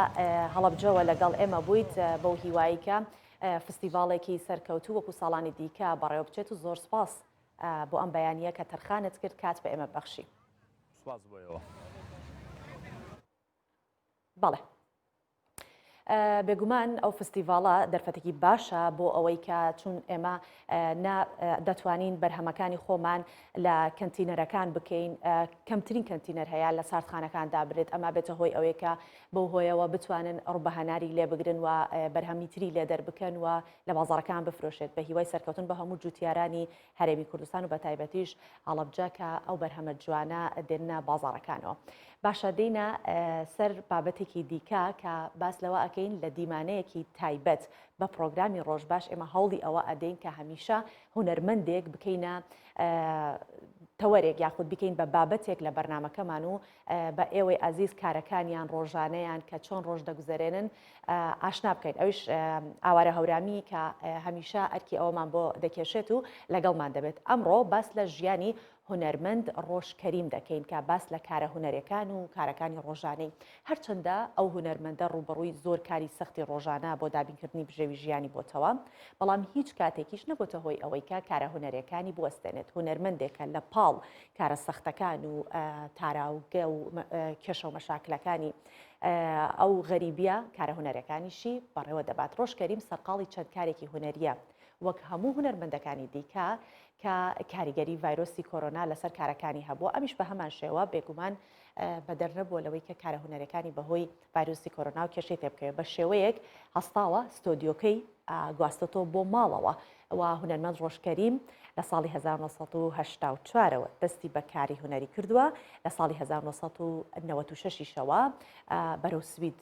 هەڵەبجەوە لەگەڵ ئێمە بوویت بەو هیواییکە فستیڤاڵێکی سەرکەوتوو وەکو ساڵانی دیکە بەڕێوە بچێت و زۆر سپاس بۆ ئەم بەیانیە کە تەرخانت کرد کات بە ئێمە بەخشی. سپاس بۆیەوە. بەڵێ بێگومان ئەو فستیڤاڵە دەرفەتێکی باشە بۆ ئەوەی کە چون ئێمە دەتوانین بەرهەمەکانی خۆمان لە کەنتینەرەکان بکەین کەمترین کەنتینەر هەیە لە ساردخانەکاندا برێت ئەمە بێتە هۆی ئەوەیە کە بەو هۆیەوە بتوانن ڕوبەهەناری لێ بگرن و بەرهەمی تری لێ دەربکەن و لە بازاڕەکان بفرۆشێت بە هیوای سەرکەوتن بە هەموو جوتیارانی هەرێمی کوردستان و بە تایبەتیش هەڵەبجە کە ئەو بەرهەمە جوانە دێنە بازاڕەکانەوە. باشە دێنە سەر بابەتێکی دیکە کە باس لەوە ئەکەین لە دیمانەیەکی تایبەت بە پرۆگرامی ڕۆژباش ئێمە هەوڵی ئەوە ئەدەین کە هەمیشە هونەرمەندێک بکەینە تەوەرێک یاخود بکەین بە بابەتێک لە بەرنمەکەمان و بە ئێوەی ئازیز کارەکانیان ڕۆژانەیان کە چۆن ڕۆژ دەگوزارێنن ئاشنا بکەین ئەوش ئاوارە هەورامی کە هەمیشە ئەرکی ئەوەمان بۆ دەکێشێت و لەگەڵمان دەبێت. ئەمڕۆ باس لە ژیانی هونەرمەند ڕۆژکەریم دەکەین کە باس لە کارە هونەرەکان و کارەکانی ڕۆژانەی هەرچەندە ئەو هونەرمەندە ڕوبەڕووی زۆر کاری سەختی ڕۆژانە بۆ دابینکردنی بژێوی ژیانی بۆتەوە بەڵام هیچ کاتێکیش نەبووتە هۆی ئەوەی کە کارە هونەرەکانی بوەستێنێت. هونەرمەندێکە لە پاڵ کارە سەختەکان و تاراوگە و کێشە و مەشاکلەکانی ئەو غەریبیە کارە هونەرەکانیشی بەڕێوە دەبات. ڕۆژکەریم سەرقاڵی چەند کارێکی هونەریە وەک هەموو هونەرمەندەکانی دیکە کە کاریگەری ڤایرۆسی کۆرۆنا لەسەر کارەکانی هەبووە ئەمیش بە هەمان شێوە بێگومان بە دەرنەبووە لەوەی کە کارە هونەرەکانی بەهۆی ڤایرۆسی کۆرۆنا و کێشەی تێ بکەوێت بە شێوەیەک هەستاوە ستۆدیۆکەی گواستۆ بۆ ماڵەوە و هونەرمەند ڕۆژکەریم لە ساڵی 1984ەوە دەستی بە کاری هونەری کردووە لە ساڵی 1996ەوە بەرەو سوید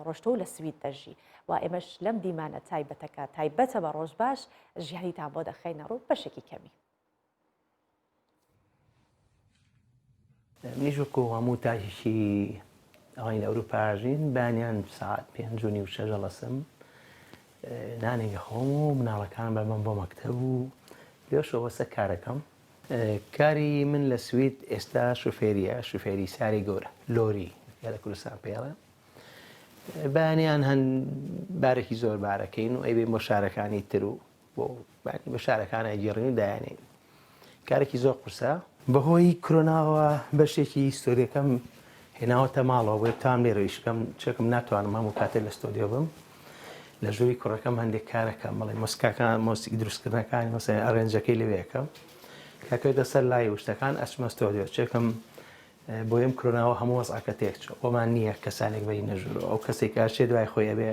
ڕۆشتە و لە سوید دەژی و ئێمەش لەم دیمانە تایبەتەکە تایبەتە بە ڕۆژ باش ژیانیتان بۆ دەخەینە ڕوو بەشێکی کەمی. منیش وەکو هەموو تاژێکی ئەوەی لە ئەوروپاژین بانیان ساعت 5:06 لەسم نانێگە خۆم و مناڵەکان بەمەم بۆ مەکتەب و لێشەوە سە کارەکەم. کاری من لە سوید ئێستا شوفێریە شوفێری ساری گەورە لۆری لە کوردستان پێڵە بەیانیان هەن بارێکی زۆر بارەکەین و ئەیبێ بۆ شارەکانی تر و بۆ بە شارەکان ئەگەڕین و دایانین کارێکی زۆر قورسە بەهۆی کۆرۆناوە بەشێکی ئیستۆریەکەم هێناوەتە ماڵەوە بۆ تام لێرەویشکەم چێکم ناتوانم هەموو کاتێک لە ستۆدیۆ بم لە ژووری کوڕەکەم هەندێک کارەکەم بڵێ مۆسیقاکان مۆسیقی دروستکردنەکانی مەسەڵەن ئەرێنجەکەی لەوێیەکەم کاکەوێتە سەر لای وشتەکان ئەچمە ستۆدیۆ چێکم بۆ ئەم کۆرۆناوە هەموو وەزعەکە تێک چوو بۆمان نییە کەسانێک بەری نەژوورەوە ئەو کەسێک کارچێ دوای خۆی ئەبێ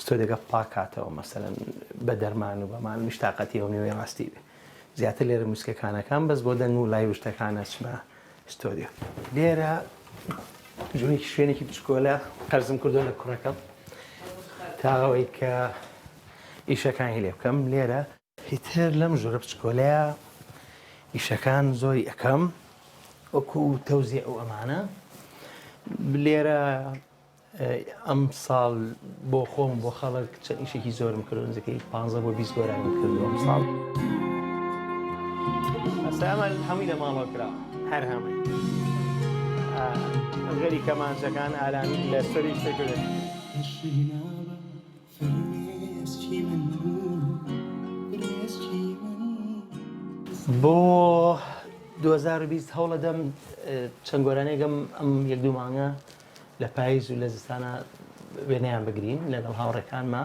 ستۆدیۆگە پاکاتەوە مەسەڵەن بە دەرمان و بەمان مشتاقەتی ئەو نوێی ڕاستی بێ زیاتر لێرە موسیقەکانەکان بەس بۆ دەنگ و لای وشتەکان ئەچمە ستۆدیۆ لێرە جوونێکی شوێنێکی بچکۆلە قەرزم کردو لە کوڕەکەم تا ئەوەی کە ئیشەکانی لێ بکەم لێرە هیتر لەم ژوورە بچکۆلەیە ئیشەکان زۆری ئەەکەم وەکو تەوزیع ئەو ئەمانە لێرە ئەم ساڵ بۆ خۆم بۆ خەڵک چەند ئیشێکی زۆرم کردو نزیکەی 15 بۆ 20 گۆرانیم کردو ئەم ساڵ ئەسا هەمووی لە ماڵەوە کرا هەر هەمووی غەری کەمانچەکان ئالانی لە سەری شتێکرد بۆ 2020 هەوڵە دەم چەند گۆرانێکم ئەم یەک دوو مانگە لە پاییز و لە زستانە وێنەیان بگرین لەگەڵ هاوڕێکانمە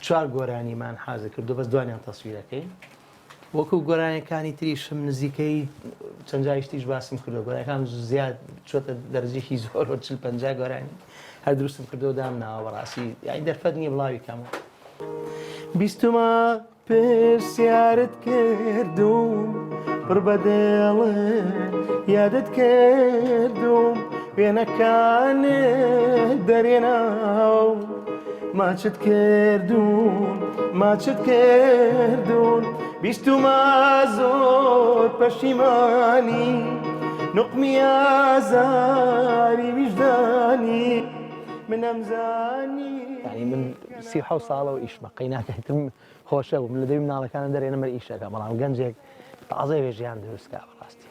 4 گۆرانیمان حازە کردو بەس دوانیان تەسویرەکەی وەکو گۆرانەکانی تریشم نزیکەی چەند جایشتیش باسم کردو گۆرانەکان زیاد چۆتە دەرەجێکی زۆر 40-50 گۆرانی هەر دروستم کردو دام ناوە بەڕاستی یانی دەرفەت نییە بڵاوی کەمەوە بیستمە پرسیارت کردوم پڕ بەدێڵێ یادت کردوم وێنەکانت دەرێناو ماچت کردوون بیستمە زۆر پەشیمانی نقمی ئازاری ویژدانی من ئەمزانی یعنی من 37 ساڵەوە ئیشمە قەیناکەیتم خۆشە بوو من لە دەوی مناڵەکانە دەرێنەمەر ئیشەکە بەڵام گەنجێک تازە وێژیان دروستکە بەڕاستی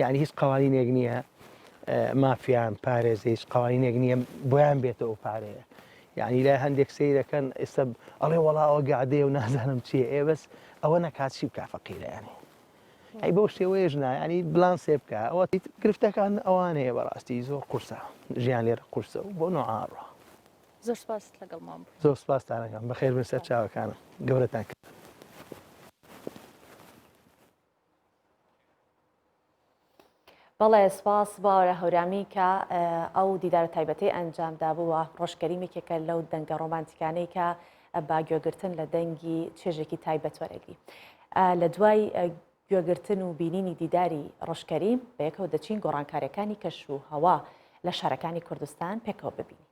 یعنی هیچ قوانینێک نییە مافیان پارێزە هیچ قوانینێک نییە بۆیان بێتەوە پارەیە یعنی لای هەندێک سیرەکەن ئێستا ئەڵێ وەڵاوە گادێ و نازانم چیە ئێ بەس ئەوە نەکاتچی بکە فەقیرەیانی ئەی بەو شێوەیەش نا ینی بڵان سێ بکە ئەوە گرفتەکان ئەوانەیە بەڕاستی زۆر قورسە ژیان لێرە قورسە و بۆ نوعاڕە زۆر سپاس لەگەڵمان بوو زۆر سپاستانەکەم بەخێر بن سەر چاوەکانم گەورەتان کرد بەڵێ سپاس باوەرە هەورامی کە ئەو دیدارە تایبەتی ئەنجامدا بووە ڕۆژکەریمێکێکە لەو دەنگە ڕۆمانتیکانەی کە با گوێگرتن لە دەنگی چێژێکی تایبەت وەرەگری لە دوای گوێگرتن و بینینی دیداری ڕۆژکەریم بەیەکەوە دەچین گۆڕانکاریەکانی کەش و هەوا لە شارەکانی کوردستان پێکەوە ببینی.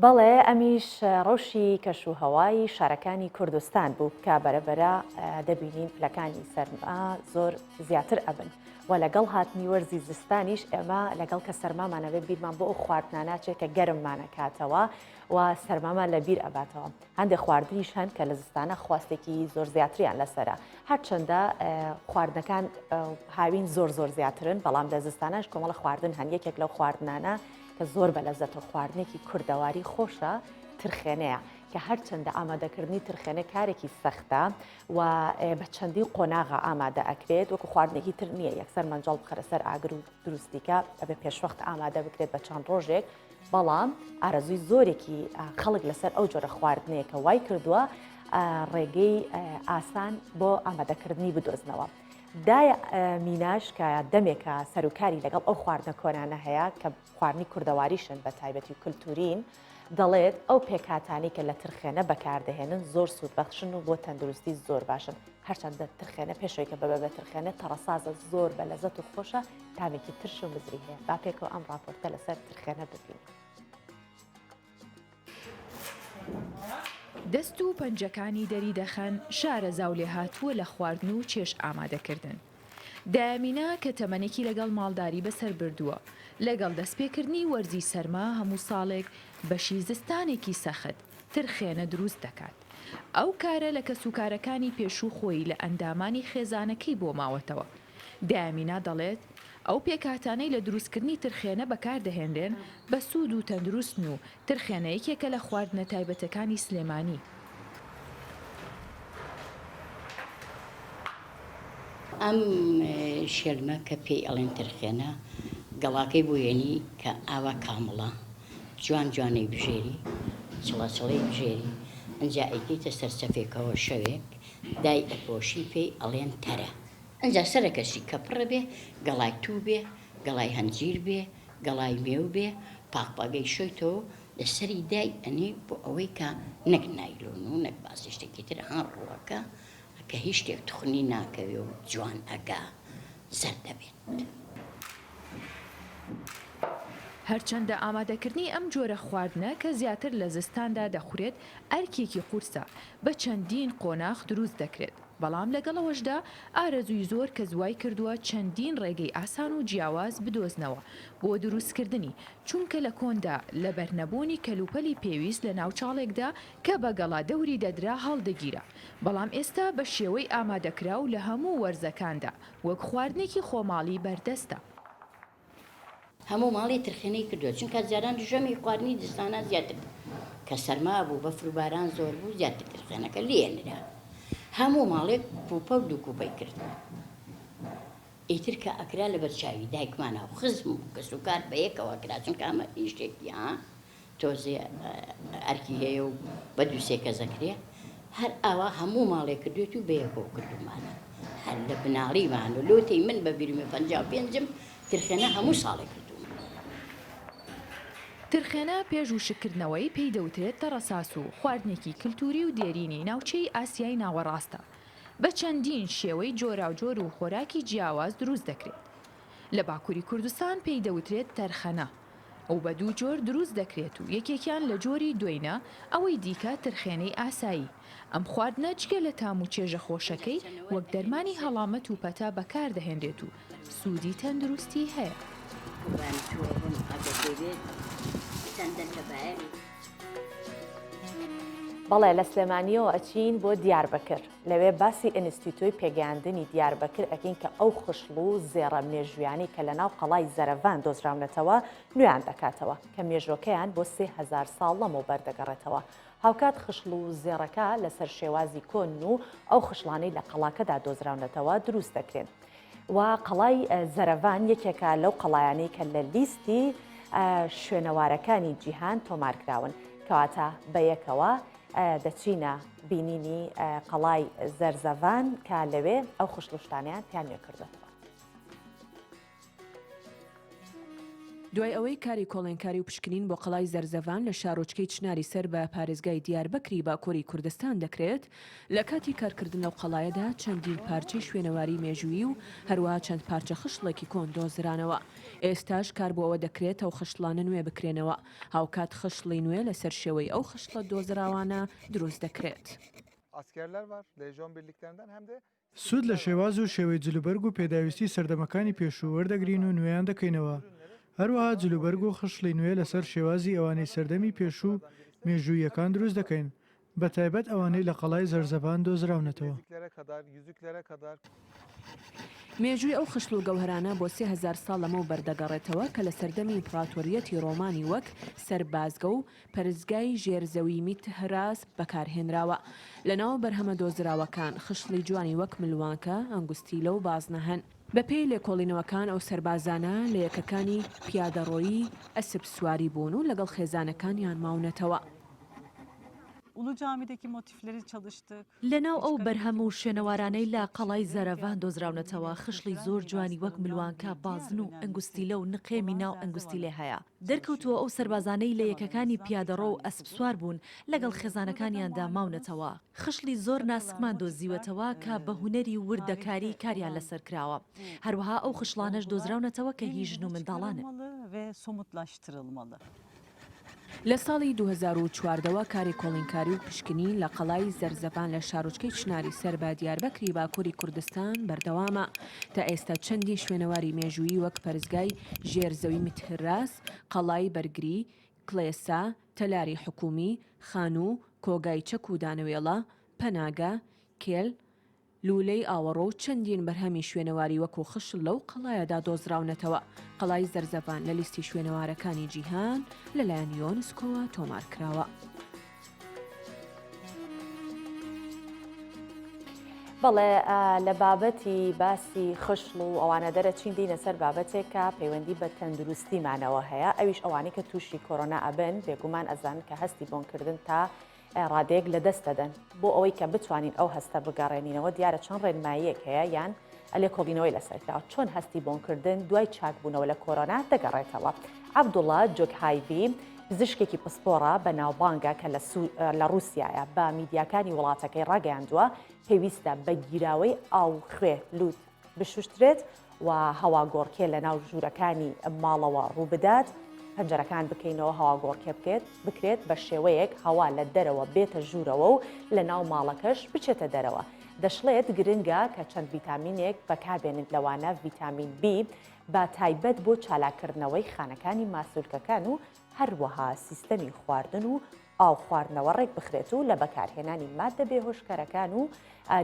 بەڵێ ئەمیش ڕەوشی کەشوهەوای شارەکانی کوردستان بوو کە بەرەبەرە دەبینین پلەکانی سەرما زۆر زیاتر ئەبن و لەگەڵ هاتنی وەرزی زستانیش ئێمە لەگەڵ کە سەرمامانەوێت بیرمان بۆ ئەو خواردناناچێت کە گەرممانەکاتەوە و سەرمامان لە بیر ئەباتەوە. هەندێک خواردنیش هەن کە لە زستانە خواستێکی زۆر زیاتریان لەسرە هەرچەندە خواردنەکان هاوین زۆر زیاترن بەڵام لە زستانەش کۆمەڵە خواردن هەن یەکێک لەو خواردنانە کە زۆر بە لەزەتە خواردنێکی کوردەواری خۆشە ترخێنەیە کە هەرچەندە ئامادەکردنی ترخێنە کارێکی سەختە و بە چەندی قۆناغا ئامادە ئەکرێت وەکو خواردنێکی تر نییە یەکسەر مەنجەڵ بخەرە سەر ئاگر و دروستیکە ئەبێ پێشوەخت ئامادە بکرێت بە چەند ڕۆژێک بەڵام ئارەزووی زۆرێکی خەڵک لەسەر ئەو جۆرە خواردنەیە کە وای کردووە ڕێگەی ئاسان بۆ ئامادەکردنی بدۆزنەوە. دای میناش کە دەمێکە سەرکاری لەگەڵ ئەو خواردنە کۆنانە هەیە کە خواردنی کوردەواریشن بە تایبەتی و کللتورین دەڵێت ئەو پێکاتانی کە لە ترخێنە بەکاردەهێنن زۆر سوودبەخشن و بۆ تەندروستی زۆر باشن هەرچەندە ترخێنە پێشەوەی کە بەبێ ترخێنە تەڕەسازە زۆر بە لەزەت و خۆشە تامێکی ترش و مزری هەیە با پێکەوە ئەم راپۆرتە لەسەر ترخێنە ببین. دەست و پەنجەکانی دەری دەخەن شارە زاولێ هاتووە لە خواردن و چێش ئامادەکردن. دایمینا کە تەمەنێکی لەگەڵ ماڵداری بەسەر بردووە لەگەڵ دەستپێکردنی وەرزی سەرما هەموو ساڵێک بەشی زستانێکی سەخت ترخێنە دروست دەکات. ئەو کارە لە کەسوکارەکانی پێشوو خۆی لە ئەندامانی خێزانەکەی بۆ ماوەتەوە. دایمینا دەڵێت ئەو پێکاتانەی لە دروستکردنی ترخێنە بەکاردەهێنرێن بە سوود و تەندروستن و ترخێنەیەکێکە لە خواردنە تایبەتەکانی سلێمانی. ئەم شێلمە کە پێی ئەڵێن ترخێنە گەڵاکەی بووێنی کە ئاوا کامڵە جوان جوانەی بژێری چڵەچڵەی بژێری ئەنجا ئەیکەیتە سەرچەفێکەوە شەوێک دای ئەپۆشی پێی ئەڵێن تەرە ئەنجا سەرەکەشی کە پڕە بێ گەڵای توو بێ گەڵای هەنجیر بێ گەڵای مێو بێ پاقپاگەی شۆیتەوە لەسەری دای ئەنێ بۆ ئەوەی کە نەک نایلۆن و نەک باسی شتێکی تر هەن ڕوەکە کە هیچ شتێک تخنی ناکەوێ و جوان ئەگا زەر دەبێت. هەرچەندە ئامادەکردنی ئەم جۆرە خواردنە کە زیاتر لە زستاندا دەخورێت ئەرکێکی قورسە بە چەندین قۆناغ دروست دەکرێت. بەڵام لەگەڵەوەشدا ئارەزووی زۆر کە زوای کردووە چەندین ڕێگەی ئاسان و جیاواز بدۆزنەوە بۆ دروستکردنی چونکە لە کۆندا لە بەرنەبوونی کەلوپەلی پێویست لە ناوچاڵێکدا کە بەگەڵا دەوری دەدرا هەڵدەگیرە. بەڵام ئێستا بە شێوەی ئامادەکرا و لە هەموو وەرزەکاندا وەک خواردنێکی خۆماڵی بەردەستە. هەموو ماڵی ترخێنەی کردووە چونکە جاران دژەمی خواردنی دستانە زیاتر کە سەرما بوو بەفر و باران زۆر بوو زیاتر ترخێنەکە لێنرا هەموو ماڵێک پوپە و دووکوبەی کرد. ئیتر کە ئەکرا لە بەرچاوی دایکمانە و خزم و کەسوکار بە یەکەوە کرا چونکە ئەمە شتێکی تۆزێ ئەرکی هەیە و بە دووسێ کەزەکرێ هەر ئاوا هەموو ماڵێک کردوێت و بەیەکەوە کردومانە هەر لە بناڵیمان و لۆتەی من بە بیرمە 55 ترخێنە هەموو ساڵێک کردووە. ترخێنە پێش وشکردنەوەی پێی دەوترێت تەڕەساس و خواردنێکی کللتوری و دێرینی ناوچەی ئاسیای ناوەڕاستە بە چەندین شێوەی جۆراوجۆر و خۆراکی جیاواز دروست دەکرێت. لە باکووری کوردستان پێی دەوترێت تەرخەنە ئەو بە دوو جۆر دروست دەکرێت و یەکێکیان لە جۆری دوێنە ئەوەی دیکە ترخێنەی ئاسایی. ئەم خواردنە جگە لە تام و چێژە خۆشەکەی وەک دەرمانی هەڵامەت و پەتا بەکاردەهێنرێت و سوودی تەندروستی هەیە. بەڵێ لە سلێمانیەوە ئەچین بۆ دیاربەکر لەوێ باسی ئینستیتوی پێگەیاندنی دیاربەکر ئەکەین کە ئەو خشڵ و زێڕە مێژویانی کە لە ناو قەڵای زەرەڤان دۆزراونەتەوە نوێیان دەکاتەوە کە مێژۆکەیان بۆ 3000 ساڵ لەمەوە بەردەگەڕێتەوە. هاوکات خشڵ و زێڕەکە لەسەر شێوازی کۆن و ئەو خشلانەی لە قەڵاکەدا دۆزراونەتەوە دروست دەکرێن. و قەڵای زەرەڤان یەکێکە لەو قەڵایانەی کە لە لیستی شوێنەوارەکانی جیهان تۆمارکراون کەواتە بە یەکەوە دەچینە بینینی قەڵای زەرزەڤان کە لەوێ ئەو خوشتشتانیان تیان نوێ کردێتەوە. دوای ئەوەی کاری کۆڵێنکاری و پشکنین بۆ قەڵای زەرزەڤان لە شارۆچکەی چناری سەر بە پارێزگای دیاربەکری باکووری کوردستان دەکرێت لە کاتی کارکردن لەو قەڵایەدا چەندین پارچەی شوێنەواری مێژووی و هەروەها چەند پارچە خشتڵێکی کۆن دۆزرانەوە. ئێستاش کار بۆ ئەوە دەکرێت ئەو خشتڵانە نوێ بکرێنەوە. هاوکات خشتڵی نوێ لەسەر شێوەی ئەو خشتڵە دۆزراوانە دروست دەکرێت. سوود لە شێواز و شێوەی جلوبەرگ و پێداویستی سەردەمەکانی پێشوو وەردەگرین و نوێیان دەکەینەوە. هەروەها جلوبەرگ و خشتڵی نوێ لەسەر شێوازی ئەوانەی سەردەمی پێشوو مێژوویەکان دروست دەکەین. بە تایبەت ئەوانەی لە قەڵای زەرزەڤان دۆزراونەتەوە. مێژووی ئەو خشت و گەوهرانە بۆ 3000 ساڵ لەمەوە بەردەگەڕێتەوە کە لە سەردەمی ئیمپراتۆریەتی ڕۆمانی وەک سەربازگە و پەرستگای ژێرزەوی میتهراس بەکارهێنراوە. لەناو بەرهەمە دۆزراوەکان خشتڵی جوانی وەک ملوانکە، ئەنگوستیلە و بازنە هەن. بەپێی لێکۆڵینەوەکان ئەو سەربازانە لە یەکەکانی پیادەڕۆیی ئەسپ سواری بوون و لەگەڵ خێزانەکانیان ماونەتەوە. لەناو ئەو بەرهەم و شوێنەوارانەی لە قەڵای زەرەڤان دۆزراونەتەوە خشتڵی زۆر جوانی وەک ملوانکە، بازن و ئەنگوستیلە و نقێمی ناو ئەنگوستیلێ هەیە. دەرکەوتووە ئەو سەربازانەی لە یەکەکانی پیادەڕۆ و ئەسپ سوار بوون لەگەڵ خێزانەکانیاندا ماونەتەوە. خشتڵی زۆر ناسکمان دۆزیوەتەوە کە بە هونەری وردەکاری کاریان لەسەر کراوە. هەروەها ئەو خشتڵانەش دۆزراونەتەوە کە هی ژن و منداڵانن. لە ساڵی 2014ەوە کاری کۆڵینکاری و پشکنی لە قەڵای زەرزەڤان لە شارۆچکەی چناری سەر بە دیاربەکری باکووری کوردستان بەردەوامە. تا ئێستا چەندی شوێنەواری مێژوویی وەک پەرستگای ژێرزەوی میتهراس، قەڵای بەرگری، کڵێسا، تەلاری حکومی، خانوو، کۆگای چەک و دانەوێڵە، پەناگە، کێل، لولەی ئاوەڕۆ و چەندین بەرهەمی شوێنەواری وەکو خشت لەو قەڵایەدا دۆزراونەتەوە. قەڵای زەرزەڤان لە لیستی شوێنەوارەکانی جیهان لەلایەن یۆنسکۆوە تۆمار کراوە. بەڵێ لە بابەتی باسی خشتڵ و ئەوانە دەرەچین دینە سەر بابەتێک کە پەیوەندی بە تەندروستیمانەوە هەیە. ئەویش ئەوانەی کە تووشی کۆرۆنا ئەبن بێگومان ئەزان کە هەستی بۆنکردن تا ڕادەیەک لە دەست دەدەن بۆ ئەوەی کە بتوانین ئەو هەستە بگەڕێنینەوە. دیارە چەند ڕێنماییەک هەیە یان ئەلێ کۆڵینەوەی لەسەرکراوە چۆن هەستی بۆنکردن دوای چاکبوونەوە لە کۆرۆنا دەگەڕێتەوە. عەبدوڵڵا جۆگهایبی پزیشکێکی پسپۆڕە بە ناوبانگە کە لە رووسایە بە میدیاکانی وڵاتەکەی ڕاگەیاندووە پێویستە بە گیراوەی ئاو خوێ لووت بشوشترێت و هەوا گۆڕکێ لە ناو ژوورەکانی ماڵەوە ڕوو بدات. پەنجەرەکان بکەینەوە هەوا گۆڕکێ بکرێت بە شێوەیەک هەوا لە دەرەوە بێتە ژوورەوە و لە ناو ماڵەکەش بچێتە دەرەوە. دەشڵێت گرنگە کە چەند ڤیتامینێک بەکاربێنن لەوانە ڤیتامین B بە تایبەت بۆ چالاکردنەوەی خانەکانی ماسوولکەکان و هەروەها سیستەمی خواردن و ئاو خواردنەوە ڕێک بخرێت و لە بەکارهێنانی مادە بێهۆشکارەکان و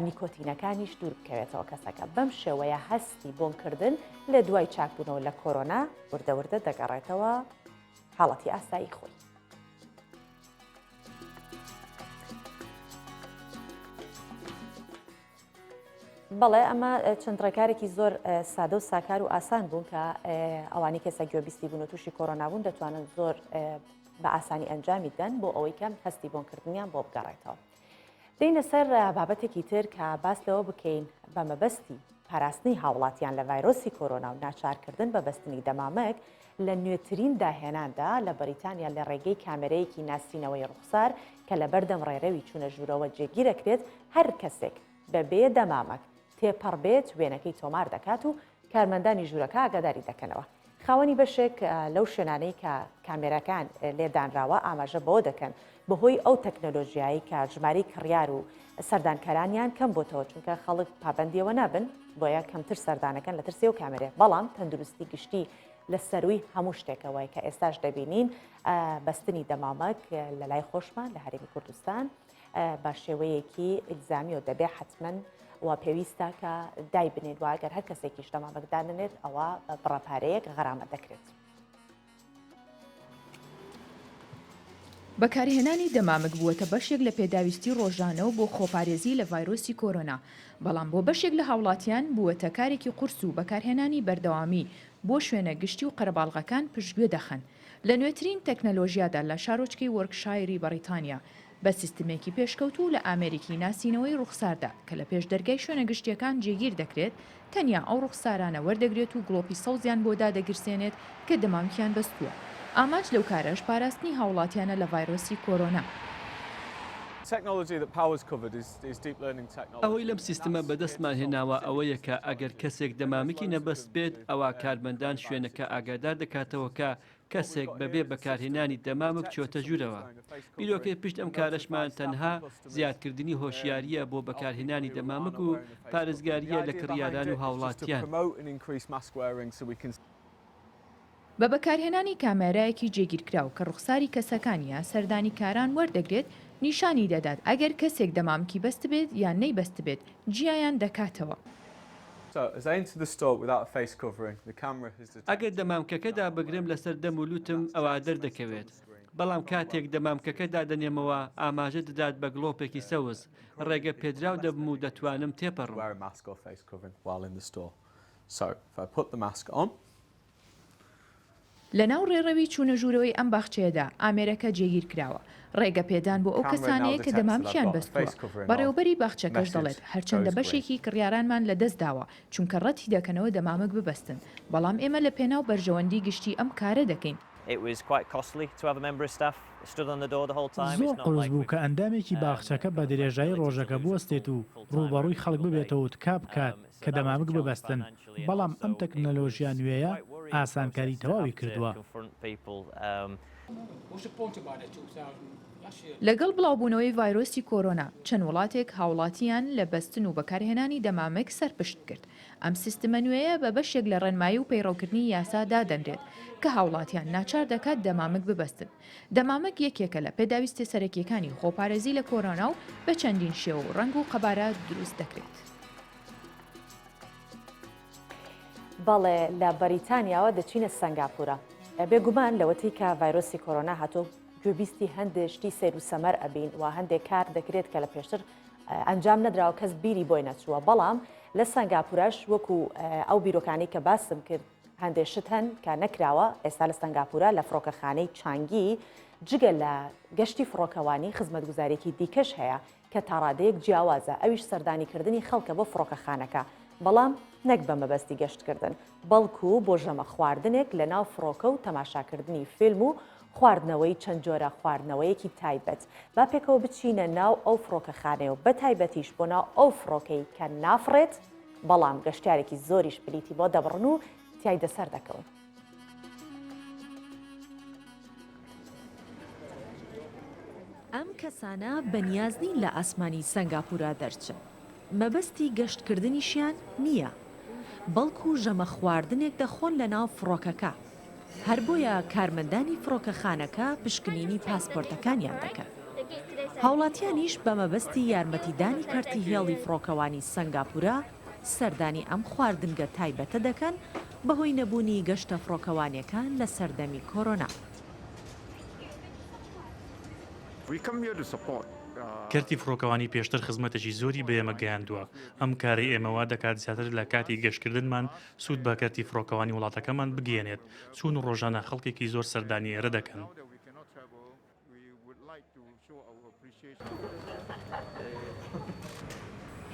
نیکۆتینەکانیش دوور بکەوێتەوە کەسەکە. بەم شێوەیە هەستی بۆنکردن لە دوای چاکبوونەوە لە کۆرۆنا وردەوردە دەگەڕێتەوە حاڵەتی ئاسایی خۆی. بەڵێ ئەمە چەند ڕێکارێکی زۆر سادە و ساکار و ئاسان بوون کە ئەوانی کەسە گوێبیستی بوون و تووشی کۆرۆنا بوون دەتوانن زۆر بە ئاسانی ئەنجامی دەن بۆ ئەوەی کەم هەستی بۆنکردنیان بۆ بگەڕێتەوە. دێنە سەر بابەتێکی تر کە باس لەوە بکەین بە مەبەستی پاراستنی هاوڵاتیان لە ڤایرۆسی کۆرۆنا و ناچارکردن بە بەستنی دەمامک لە نوێترین داهێناندا لە بەریتانیا لە ڕێگەی کامێرەیەکی ناسینەوەی ڕوخسار کە لە بەردەم ڕێرەوی چوونە ژوورەوە جێگیرەکرێت هەر کەسێک بەبێ دەمامک تێپەڕ بێت وێنەکەی تۆمار دەکات و کارمەندانی ژوورەکە ئاگاداری دەکەنەوە. خاوەنی بەشێک لەو شوێنانەی کە کامێرەکان لێدانراوە ئاماژە بەوە دەکەن بەهۆی ئەو تەکنۆلۆژیایی کە ژماری کڕیار و سەردانکەرانیان کەم بۆتەوە چونکە خەڵک پابەندیەوە نابن بۆیە کەمتر سەردانەکەن لە ترسێ و کامێرێ. بەڵام تەندروستی گشتی لە سەروی هەموو شتێکەوەی کە ئێستاش دەبینین بەستنی دەمامک لە لای خۆشمان لە هەرێمی کوردستان بە شێوەیەکی ئیلزامی و دەبێ حتمەن و پێویستە کە دای بنێت و ئەگەر هەر کەسێکیش دەمامەکدانێت ئەوە بڕەپارەیەک غەرامە دەکرێت. بەکارهێنانی دەمامک بووەتە بەشێک لە پێداویستی ڕۆژانەوە بۆ خۆپارێزی لە ڤایرۆسی کۆرۆنا. بەڵام بۆ بەشێک لە هاوڵاتیان بووەتە کارێکی قورس و بەکارهێنانی بەردەوامی بۆ شوێنە گشتی و قەرەباڵغەکان پشتگوێ دەخەن. لە نوێترین تەکنەلۆژیادا لە شارۆچکەی وەرکشایری بەریتانیا بە سیستمێکی پێشکەوتو لە ئامریکی ناسینەوەی ڕوخساردا کە لە پێش دەرگای شوێنە گشتیەکان جێگیر دەکرێت تەنیا ئەو ڕوخسارانە وەردەگرێت و گڵۆپی سەوزیان بۆ دادەگرسێنێت کە دەمامکیان بەستووە. ئاماج لەو کارەش پاراستنی هاوڵاتیانە لە ڤایرۆسی کۆرۆنا. ئەوەی لەم سیستمە بەدەستمان هێناوە ئەوەیە کە ئەگەر کەسێک دەمامکی نەبەست بێت ئەوە کارمەندان شوێنەکە ئاگادار دەکاتەوە کە کەسێک بەبێ بەکارهێنانی دەمامک چۆتە ژوورەوە. بیرۆکەی پشت ئەم کارەشمان تەنها زیادکردنی هۆشیاریە بۆ بەکارهێنانی دەمامک و پارێزگاریە لە کڕیاران و هاوڵاتیان. بە بەکارهێنانی کامێرایەکی جێگیرکراو کە ڕوخساری کەسەکانیە سەردانی کاران وەردەگرێت نیشانی دەدات ئەگەر کەسێک دەمامکی بەست بێت یان نەی بەست بێت جیایان دەکاتەوە. ئەگەر دەمامکەکەدا بگرم لەسەر دەم و لوتم ئەوە دەردەکەوێت. بەڵام کاتێک دەمامکەکەدا دەنێمەوە ئاماژە دەدات بە گڵۆپێکی سەوز ڕێگە پێدراو دەبم و دەتوانم تێپەڕم. لە ناو ڕێڕەوی چوونە ژوورەوەی ئەم باخچەیەدا ئامێرەکە جێگیر کراوە. ڕێگە پێدان بۆ ئەو کەسانەیە کە دەمامکیان بەستووە. بەڕێوەبەری باخچەکەش دەڵێت هەرچەندە بەشێکی کڕیارانمان لە دەست داوە چونکە ڕەتی دەکەنەوە دەمامک ببەستن. بەڵام ئێمە لە پێناو بەرژەوەندی گشتی ئەم کارە دەکەین. زۆر قرس بوو کە ئەندامێکی باخچەکە بە درێژایی ڕۆژەکە بوەستێت و ڕووبەڕووی خەڵک ببێتەوە تکا بکات کە دەمامک ببەستن. بەڵام ئەم تەکنەلۆژیا نوێیە ئاسانکاری تەواوی کردووە. لەگەڵ بڵاوبوونەوەی ڤایرۆسی کۆرۆنا چەند وڵاتێک هاوڵاتیان لە بەستن و بەکارهێنانی دەمامک سەرپشت کرد. ئەم سیستمە نوێیە بە بەشێک لە ڕێنمایی و پەیڕەوکردنی یاسا دادەنرێت کە هاوڵاتیان ناچار دەکات دەمامک ببەستن. دەمامک یەکێکە لە پێداویستی سەرەکیەکانی خۆپارێزی لە کۆرۆنا و بە چەندین شێوە و ڕەنگ و قەبارە دروست دەکرێت. بەڵێ لە بەریتانیاوە دەچینە سنگاپورە. بێگومان لەوەتی کە ڤایرۆسی کۆرۆنا هاتۆ گوێبیستی هەندێک شتی سیر و سەمەر ئەبین و هەندێک کار دەکرێت کە لە پێشتر ئەنجام نەدراوە کەس بیری بۆی نەچووە. بەڵام لە سنگاپورەش وەکو ئەو بیرۆکانی کە باسم کرد هەندێک شت هەن کە نەکراوە ئێستا لە سنگاپورە لە فڕۆکەخانەی چانگی جگە لە گەشتی فڕۆکەوانی خزمەتگوزارێکی دیکەش هەیە کە تا ڕادەیەک جیاوازە ئەویش سەردانیکردنی خەڵکە بۆ فڕۆکەخانەکە. بەڵام نەک بە مەبەستی گەشتکردن بەڵکو بۆ ژەمە خواردنێک لە ناو فڕۆکە و تەماشاکردنی فیلم و خواردنەوەی چەند جۆرە خواردنەوەیەکی تایبەت با پێکەوە بچینە ناو ئەو فڕۆکەخانەیە و بە تایبەتیش بۆ ناو ئەو فڕۆکەی کە نافرێت بەڵام گەشتارێکی زۆریش بلیتی بۆ دەبڕن و تیایدە سەر دەکەون. ئەم کەسانە بەنیازنین لە ئاسمانی سنگاپورە دەرچن. مەبەستی گەشتکردنیشیان نییە، بەڵکو ژەمە خواردنێک دەخۆن لە ناو فڕۆکەکە. هەر بۆیە کارمەندانی فڕۆکەخانەکە پشکنینی پاسپۆرتەکانیان دەکەن. هاوڵاتیانیش بە مەبەستی یارمەتیدانی کارتی هێڵی فڕۆکەوانی سنگاپورە سەردانی ئەم خواردنگە تایبەتە دەکەن بەهۆی نەبوونی گەشتە فڕۆکەوانیەکان لە سەردەمی کۆرۆنا. کەرتی فڕۆکەوانی پێشتر خزمەتێکی زۆری بە ئێمە گەیاندووە. ئەم کاری ئێمەوە دەکات زیاتر لە کاتی گەشتکردنمان سوود بە کەرتی فڕۆکەوانی وڵاتەکەمان بگەێنێت. چون ڕۆژانە خەڵکێکی زۆر سەردانی ئێرە دەکەن.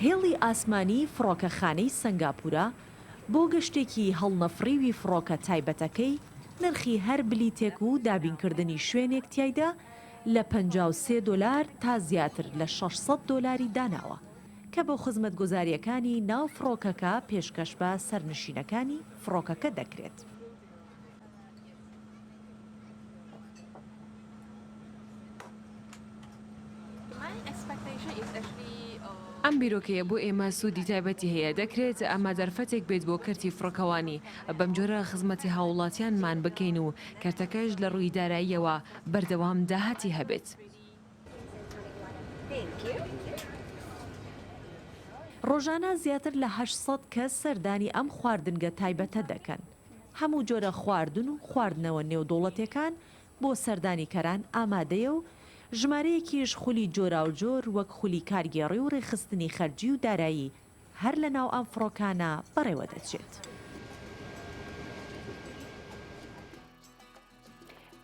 هێڵی ئاسمانی فڕۆکەخانەی سنگاپورە بۆ گەشتێکی هەڵنەفڕیوی فڕۆکە تایبەتەکەی نرخی هەر بلیتێک و دابینکردنی شوێنێک تایدا لە $53 تا زیاتر لە $600 داناوە کە بۆ خزمەتگوزاریەکانی ناو فڕۆکەکە پێشکەش بە سەرنشینەکانی فڕۆکەکە دەکرێت. ئەم بیرۆکەیە بۆ ئێمە سوودی تایبەتی هەیە دەکرێت ئەمە دەرفەتێک بێت بۆ کەرتی فڕۆکەوانی بەم جۆرە خزمەتی هاوڵاتیانمان بکەین و کەرتەکەش لە ڕووی داراییەوە بەردەوام داهاتی هەبێت. ڕۆژانە زیاتر لە 800 کەس سەردانی ئەم خواردنگە تایبەتە دەکەن. هەموو جۆرە خواردن و خواردنەوە نێودوڵەتەکان بۆ سەردانی کەران ئامادەیە و ژمارەیەکیش خولی جۆرا و جۆر وەک خولی کارگێڕی و ڕێخستنی خەرجی و دارایی هەر لە ناو ئەم فڕۆکانە بەڕێوە دەچێت.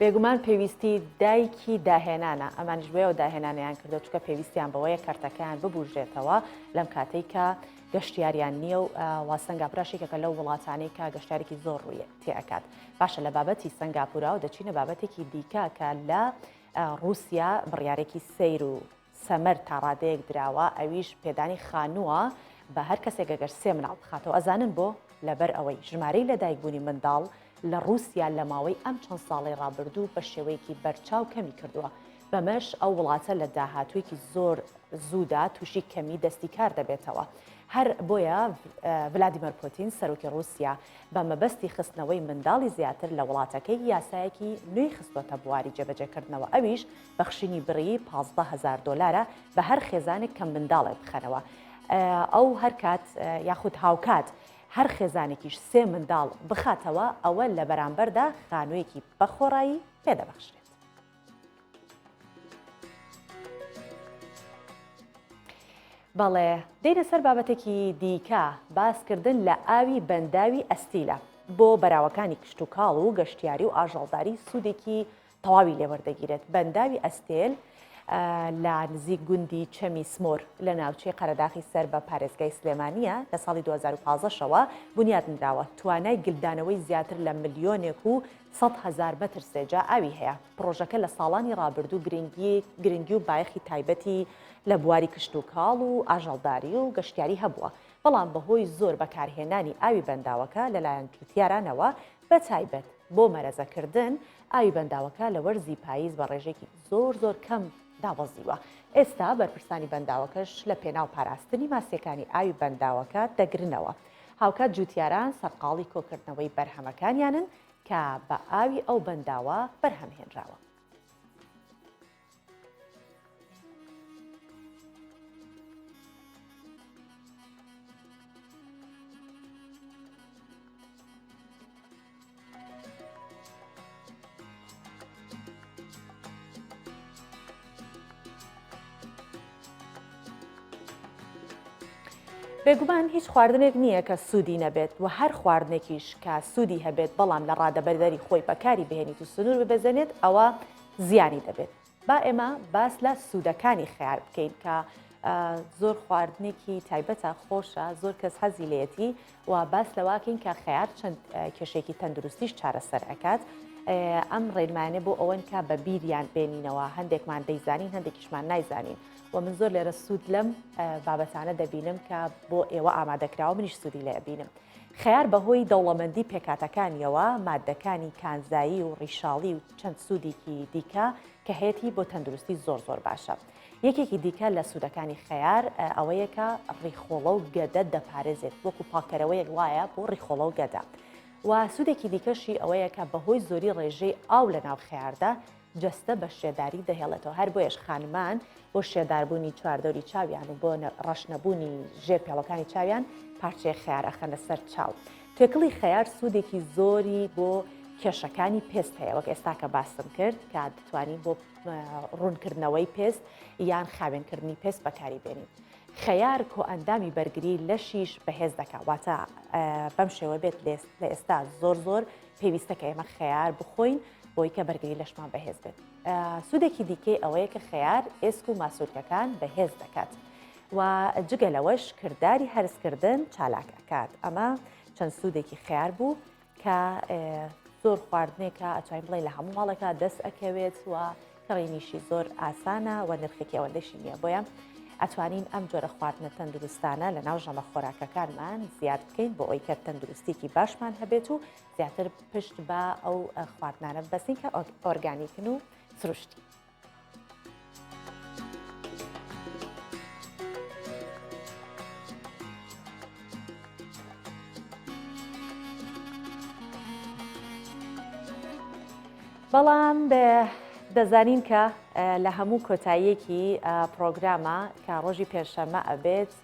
بێگومان پێویستی دایکی داهێنانە ئەمانش بۆیەوە داهێنانیان کردو چکە پێویستیان بەوەیە کارتەکەیان ببوژێتەوە لەم کاتێک کە گەشتیاریان نییە و وا سنگاپوراشێکەکە لەو وڵاتانەی کە گەشتارێکی زۆر ڕوویە تێئکات. باشە لە بابەتی سنگاپورا و دەچینە بابەتێکی دیکە کە لە رووسیا بڕیارێکی سەیر و سەمەر تا ڕادەیەک دراوە ئەویش پێدانی خانووە بە هەر کەسێک گەگەر 3 مناڵ بخاتەوە. ئەزانن بۆ لەبەر ئەوەی ژمارەی لەدایکبوونی منداڵ لە رووسیا لە ماوەی ئەم چەند ساڵی ڕابردوو بە شێوەیەکی بەرچاو کەمی کردووە. بەمەش ئەو وڵاتە لە داهاتوویەکی زۆر زوودا تووشی کەمی دەستی کار دەبێتەوە. هەر بۆیە ڤلادیمیر پوتین سەرۆکی رووسیا بە مەبەستی خستنەوەی منداڵی زیاتر لە وڵاتەکەی یاسایەکی نوێی خستوەتە بواری جێبەجێکردنەوە. ئەویش بەخشینی بڕی 15,000 دلارە بە هەر خێزانێک کەم منداڵێک بخەنەوە. ئەو هەر کات یاخود هاوکات هەر خێزانێکیش 3 منداڵ بخاتەوە ئەوە لە بەرامبەردا خانوویەکی بەخۆڕایی پێدەبەخشێت. بەڵێ دێنە سەر بابەتێکی دیکە باسکردن لە ئاوی بەنداوی ئەستیلە بۆ بەراوەکانی کشت و کاڵ و گەشتیاری و ئاژەڵداری سوودێکی تەواوی لێوەردەگیرێت. بەنداوی ئەستێل لە نزیک گوندی چەمی سمۆر لە ناوچەی قەرەداخی سەر بە پارێزگای سلێمانیە لە ساڵی 2015ەوە بنیادنراوە. توانای گلدانەوەی زیاتر لە 1,100,000 مەتر سێجا ئاوی هەیە. پرۆژەکە لە ساڵانی ڕابردوو گرنگی و بایەخی تایبەتی لە بواری کشت و کاڵ و ئاژەڵداری و گەشتیاری هەبووە. بەڵام بەهۆی زۆر بەکارهێنانی ئاوی بەنداوەکە لەلایەن تووتیارانەوە بە تایبەت بۆ مەرەزەکردن ئاوی بەنداوەکە لە وەرزی پاییز بە ڕێژێکی زۆر کەم داوەزیوە. ئێستا بەرپرسانی بەنداوەکەش لە پێناو پاراستنی ماسیەکانی ئاوی بەنداوەکە دەگرنەوە. هاوکات جوتیاران سەرقاڵی کۆکردنەوەی بەرهەمەکانیانن کە بە ئاوی ئەو بەنداوە بەرهەمهێنراوە. بێگومان هیچ خواردنێک نییە کە سوودی نەبێت و هەر خواردنێکیش کە سوودی هەبێت بەڵام لە ڕادەبەردەری خۆی بەکاری بهێنیت و سنوور ببەزێنێت ئەوە زیانی دەبێت. با ئێمە باس لە سوودەکانی خیار بکەین کە زۆر خواردنێکی تایبەتە خۆشە زۆر کەس حەزی لێتی و باس لەواکەین کە خیار چەند کێشێکی تەندروستیش چارەسەر ئەکات. ئەم ڕێنمانێ بۆ ئەوەن کە بە بیریان بێنینەوە هەندێکمان دەیزانین هەندێکیشمان نایزانین و من زۆر لێرە سوود لەم بابەتانە دەبینم کە بۆ ئێوە ئامادەکراوە منیش سوودی لێ ئەبینم. خیار بەهۆی دەوڵەمەندی پێکاتەکانیەوە مادەکانی کانزایی و ڕیشاڵی و چەند سوودێکی دیکە کە هەیەی بۆ تەندروستی زۆر باشە. یەکێکی دیکە لە سوودەکانی خەیار ئەوەیە کە ڕیخۆڵە و گەدە دەپارێزێت وەکو پاکەرەوەیەک وایە بۆ ڕیخۆڵە و گەدە. و سوودێکی دیکەشی ئەوەیە کە بەهۆی زۆری ڕێژەی ئاو لە ناو خەیاردا جەستە بە شێداری دەهێڵێتەوە. هەر بۆیەش خانمان بۆ شێداربوونی چواردەوری چاویان و بۆ ڕەشنەبوونی ژێر پێڵەکانی چاویان پارچەیە خەیار ئەخەنە سەر چاو. توێکڵی خەیار سوودێکی زۆری بۆ کێشەکانی پێست هەیە وەک ئێستا کە باسم کرد کە دەتوانین بۆ ڕوونکردنەوەی پێست یان خاوێنکردنی پێست بەکاری بێنین. خەیار کۆ ئەندامی بەرگری لەشیش بەهێز دەکات واتە بەم شێوە بێت لە ئێستا زۆر پێویستە کە ئێمە خەیار بخۆین بۆی کە بەرگری لەشمان بەهێز بێت. سوودێکی دیکەی ئەوەیە کە خەیار ئێسک و ماسوولکەکان بەهێز دەکات و جگە لەوەش کردداری هەرسکردن چالاک ئەکات. ئەمە چەند سوودێکی خەیار بوو کە زۆر خواردنێکە ئەتوانین بڵێن لە هەموو ماڵێکە دەست ئەکەوێت و کڕینیشی زۆر ئاسانە و نرخێکی ئەوەندەشی نییە بۆیە ئەتوانین ئەم جۆرە خواردنە تەندروستانە لە ناو ژەمە خۆراکەکانمان زیاد بکەین بۆ ئەوی کە تەندروستێکی باشمان هەبێت و زیاتر پشت بە ئەو خواردنانە بەسین کە ئۆرگانیکن و سروشتی. بەڵام دەزانین کە لە هەموو کۆتاییەکی پرۆگرامە کە ڕۆژی پێنجشەممە ئەبێت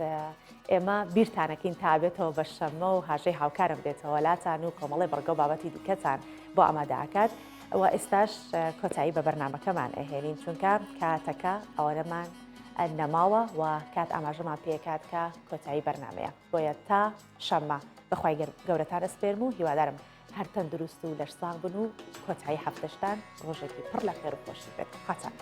ئێمە بیرتانەکەین تابێتەوە بە شەممە و هاژەی هاوکارم بێتەوە لاتان و کۆمەڵی بەرگە و بابەتی دیکەتان بۆ ئامادەکات و ئێستاش کۆتایی بە بەرنامەکەمان ئەهێنین چونکە کاتەکە ئەوەرەمان نەماوە و کات ئاماژەمان پێکات کە کۆتایی بەرنمەیە بۆیە تا شەممە بەخوای گەورەتان ئەسپێرم و هیوادارم هەر تەندروست و لەشساغ بن و کۆتایی هەفتەشتان ڕۆژێکی پڕ لە خێر و خۆشی بێت. خاتان.